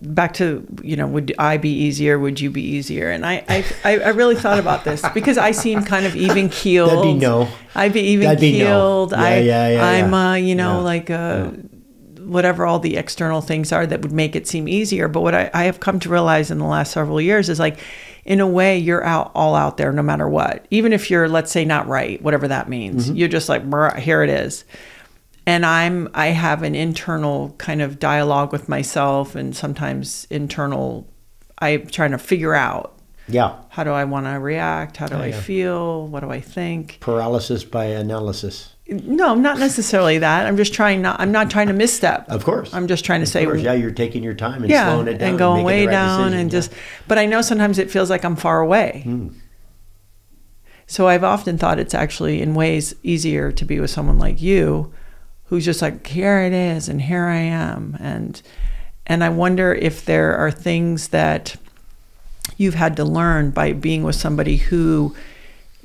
back to, would I be easier? Would you be easier? And I really thought about this because I seem kind of even keeled. That'd be no. I'd be even keeled. No. I'm whatever all the external things are that would make it seem easier. But what I have come to realize in the last several years is, like, in a way, you're all out there no matter what. Even if you're, let's say, not right, whatever that means, you're just like, here it is. And I have an internal kind of dialogue with myself, and sometimes I'm trying to figure out, how do I want to react? How do I feel? What do I think? Paralysis by analysis. No, not necessarily that. I'm not trying to misstep. Of course. I'm just trying to say, you're taking your time and slowing it down and going way down and but I know sometimes it feels like I'm far away. So I've often thought it's actually in ways easier to be with someone like you, who's just like, here it is, and here I am. And I wonder if there are things that you've had to learn by being with somebody who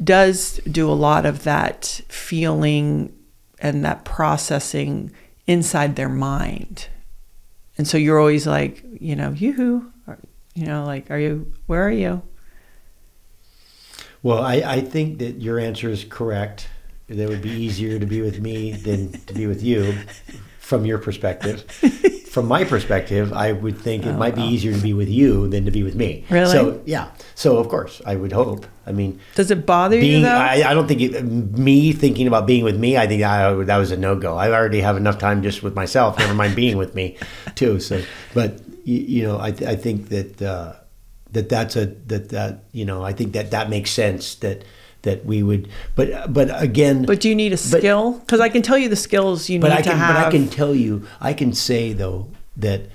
does do a lot of that feeling and that processing inside their mind. And so you're always like, yoo-hoo, like, where are you? Well, I think that your answer is correct. That it would be easier to be with me than to be with you, from your perspective. From my perspective, I would think it might be easier to be with you than to be with me. Really? So, yeah. So, of course, I would hope. I mean, does it bother you, though? I don't think me thinking about being with me, I think that was a no-go. I already have enough time just with myself, never mind being with me, too. So, but, I think that I think that makes sense that we would, but again. But do you need a skill? Because I can tell you the skills you need to have. But I can tell you, I can say though that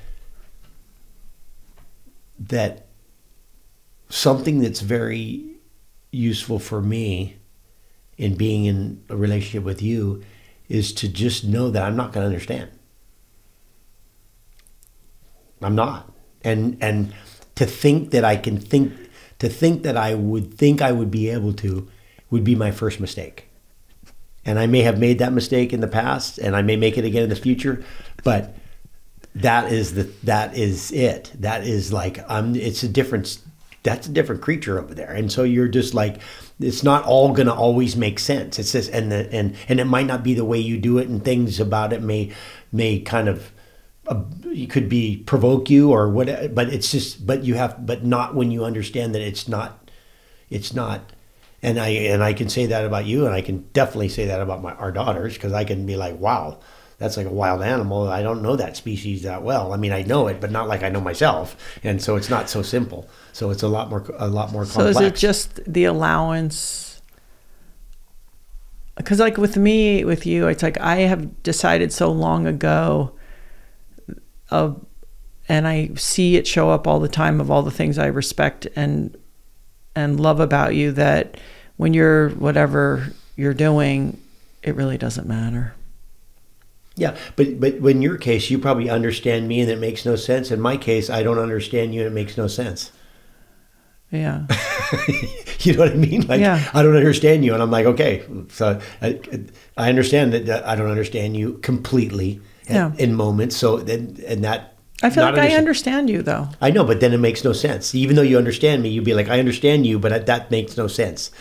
something that's very useful for me in being in a relationship with you is to just know that I'm not going to understand. I'm not, and to think that I can think. To think that I would be able to would be my first mistake. And I may have made that mistake in the past, and I may make it again in the future, but that is it. That is like, it's a different, that's a different creature over there. And so you're just like, it's not all going to always make sense. It's just, and it might not be the way you do it, and things about it may kind of, you could be provoke you or whatever, but it's just, but not when you understand that it's not. And I can say that about you, and I can definitely say that about our daughters, because I can be like, wow, that's like a wild animal. I don't know that species that well. I mean, I know it, but not like I know myself. And so it's not so simple. So it's a lot more complex. So is it just the allowance? Because like with me, with you, it's like I have decided so long ago and I see it show up all the time, of all the things I respect and love about you, that when you're whatever you're doing, it really doesn't matter. Yeah, but in your case, you probably understand me and it makes no sense. In my case, I don't understand you and it makes no sense. Yeah. You know what I mean? Like, yeah. I don't understand you, and I'm like, okay, so I understand that I don't understand you completely in moments. So and that. I feel like I understand you, though. I know, but then it makes no sense. Even though you understand me, you'd be like, I understand you, but that makes no sense.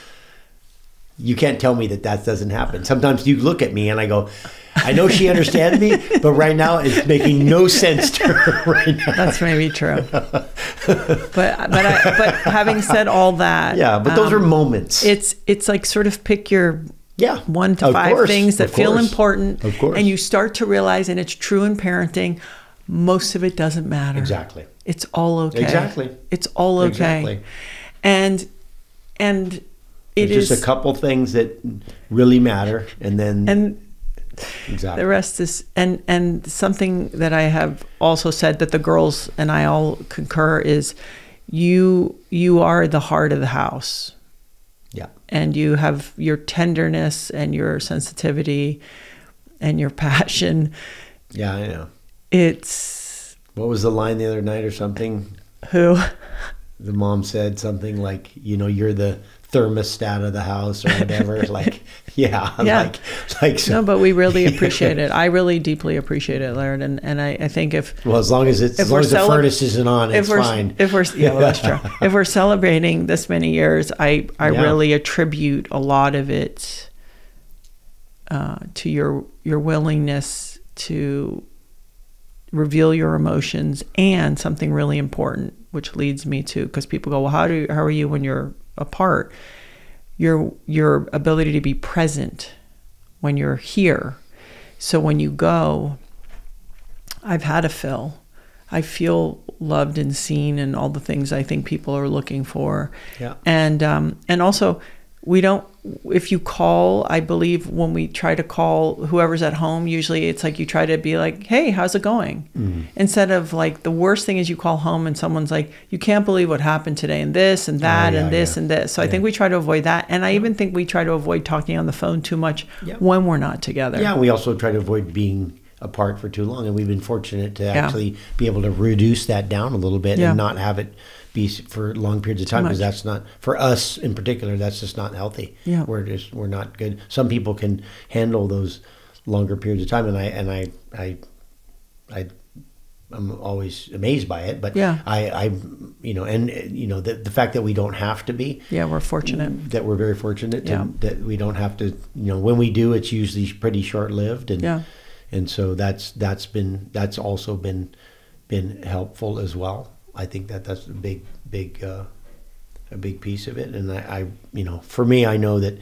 You can't tell me that doesn't happen. Sometimes you look at me and I go, I know she understands me, but right now it's making no sense to her right now. That's maybe true. But having said all that, yeah, but those are moments. It's like sort of pick your 1 to 5 things that feel important, of course, and you start to realize, and it's true in parenting, most of it doesn't matter. Exactly. It's all okay. Exactly. It's all okay. Exactly. And There's just a couple things that really matter, and exactly. The rest is, and something that I have also said that the girls and I all concur is, you are the heart of the house. Yeah. And you have your tenderness and your sensitivity and your passion. Yeah, I know. What was the line the other night or something? Who? The mom said something like, you're the thermostat of the house or whatever. Like, yeah. Like so. No, but we really appreciate it. I really deeply appreciate it, Laird. And I think as long as the furnace isn't on, it's fine. Well, that's true. If we're celebrating this many years, I really attribute a lot of it to your willingness to reveal your emotions, and something really important, which leads me to, because people go, well, how are you when you're apart? Your ability to be present when you're here. So when you go, I've had a fill. I feel loved and seen, and all the things I think people are looking for. Yeah. And also, if you call, I believe when we try to call whoever's at home, usually it's like you try to be like, hey, how's it going? Mm-hmm. Instead of like, the worst thing is you call home and someone's like, you can't believe what happened today, and this and that and this and this. So I think we try to avoid that. And I even think we try to avoid talking on the phone too much when we're not together. Yeah, we also try to avoid being apart for too long. And we've been fortunate to actually be able to reduce that down a little bit and not have it be for long periods of time, because that's not, for us in particular, that's just not healthy. Yeah. We're not good. Some people can handle those longer periods of time, and I'm always amazed by it. But the fact that we don't have to be. Yeah, we're fortunate. That we're very fortunate that we don't have to. When we do, it's usually pretty short lived, and so that's also been helpful as well. I think that's a big piece of it. And I for me, I know that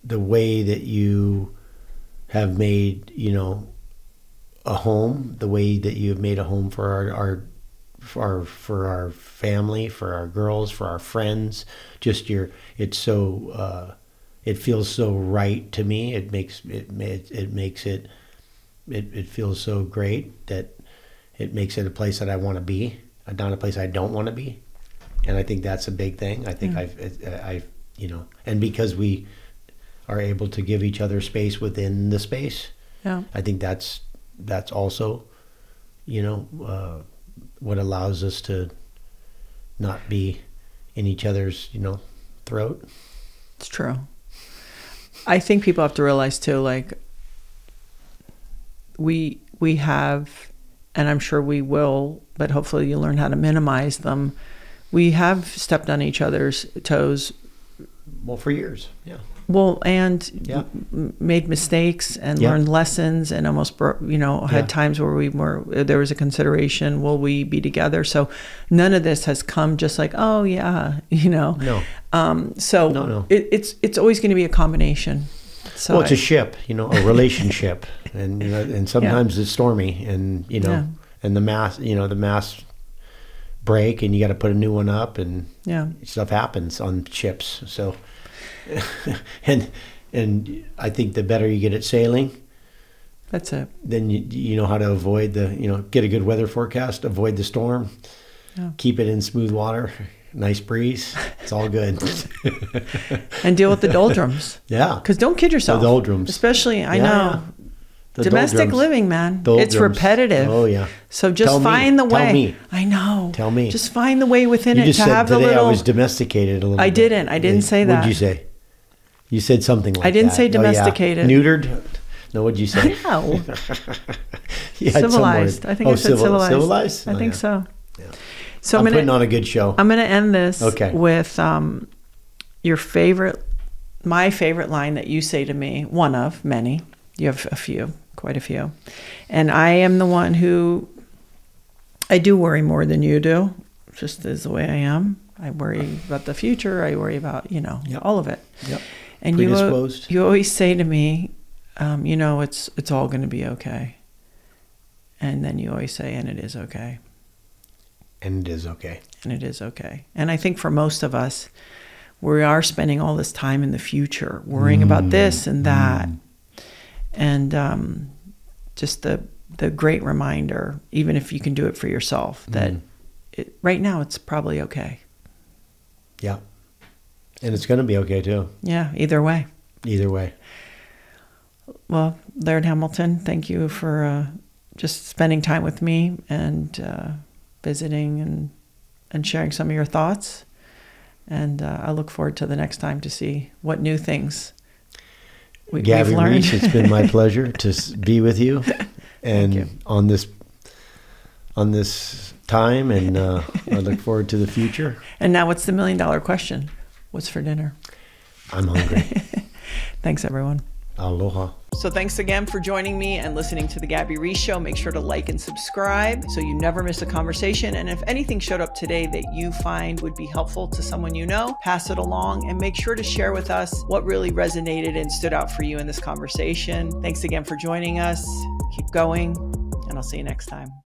the way that you have made, a home, the way that you have made a home for our family, for our girls, for our friends, it feels so right to me. It feels so great that it makes it a place that I want to be, not a place I don't want to be. And I think that's a big thing. I think and because we are able to give each other space within the space, I think that's also, what allows us to not be in each other's, throat. It's true. I think people have to realize too, like we have, and I'm sure we will, but hopefully you learn how to minimize them. We have stepped on each other's toes. Well, for years, yeah. Well, and made mistakes and learned lessons, and almost, had times where there was a consideration, will we be together? So none of this has come just like, oh yeah, No. No. It's always going to be a combination. So well, it's a ship, a relationship, and sometimes it's stormy, and and the masts break, and you got to put a new one up, and stuff happens on ships. So, and I think the better you get at sailing, that's it. Then you know how to avoid get a good weather forecast, avoid the storm, keep it in smooth water. Nice breeze. It's all good. And deal with the doldrums. Yeah. Because don't kid yourself. The doldrums. Especially, I know. The domestic doldrums. Living, man. Doldrums. It's repetitive. Oh, yeah. So just find the way. Tell me. I know. Tell me. Just find the way within you it just to said have today the little... I was domesticated a little bit. I didn't say that. What did you say? You said something like that. I didn't say domesticated. Oh, yeah. Neutered? No, what did you say? No. Civilized. I think I said civilized. Civilized? I think so. Yeah. So I'm putting on a good show. I'm going to end this with my favorite line that you say to me, one of many. You have quite a few. And I am the one who, I do worry more than you do, just as the way I am. I worry about the future. I worry about, all of it. Yep. And you always say to me, it's all going to be okay. And then you always say, and it is okay. And it is okay. And it is okay. And I think for most of us, we are spending all this time in the future, worrying about this and that. And just the great reminder, even if you can do it for yourself, that right now it's probably okay. Yeah. And it's going to be okay too. Yeah, either way. Either way. Well, Laird Hamilton, thank you for just spending time with me and visiting and sharing some of your thoughts. And I look forward to the next time to see what new things we've learned. Reece, it's been my pleasure to be with you and on this time, and I look forward to the future. And now what's the $1 million question? What's for dinner? I'm hungry. Thanks, everyone. Aloha. So thanks again for joining me and listening to the Gabby Reece Show. Make sure to like and subscribe so you never miss a conversation. And if anything showed up today that you find would be helpful to someone you know, pass it along and make sure to share with us what really resonated and stood out for you in this conversation. Thanks again for joining us. Keep going, and I'll see you next time.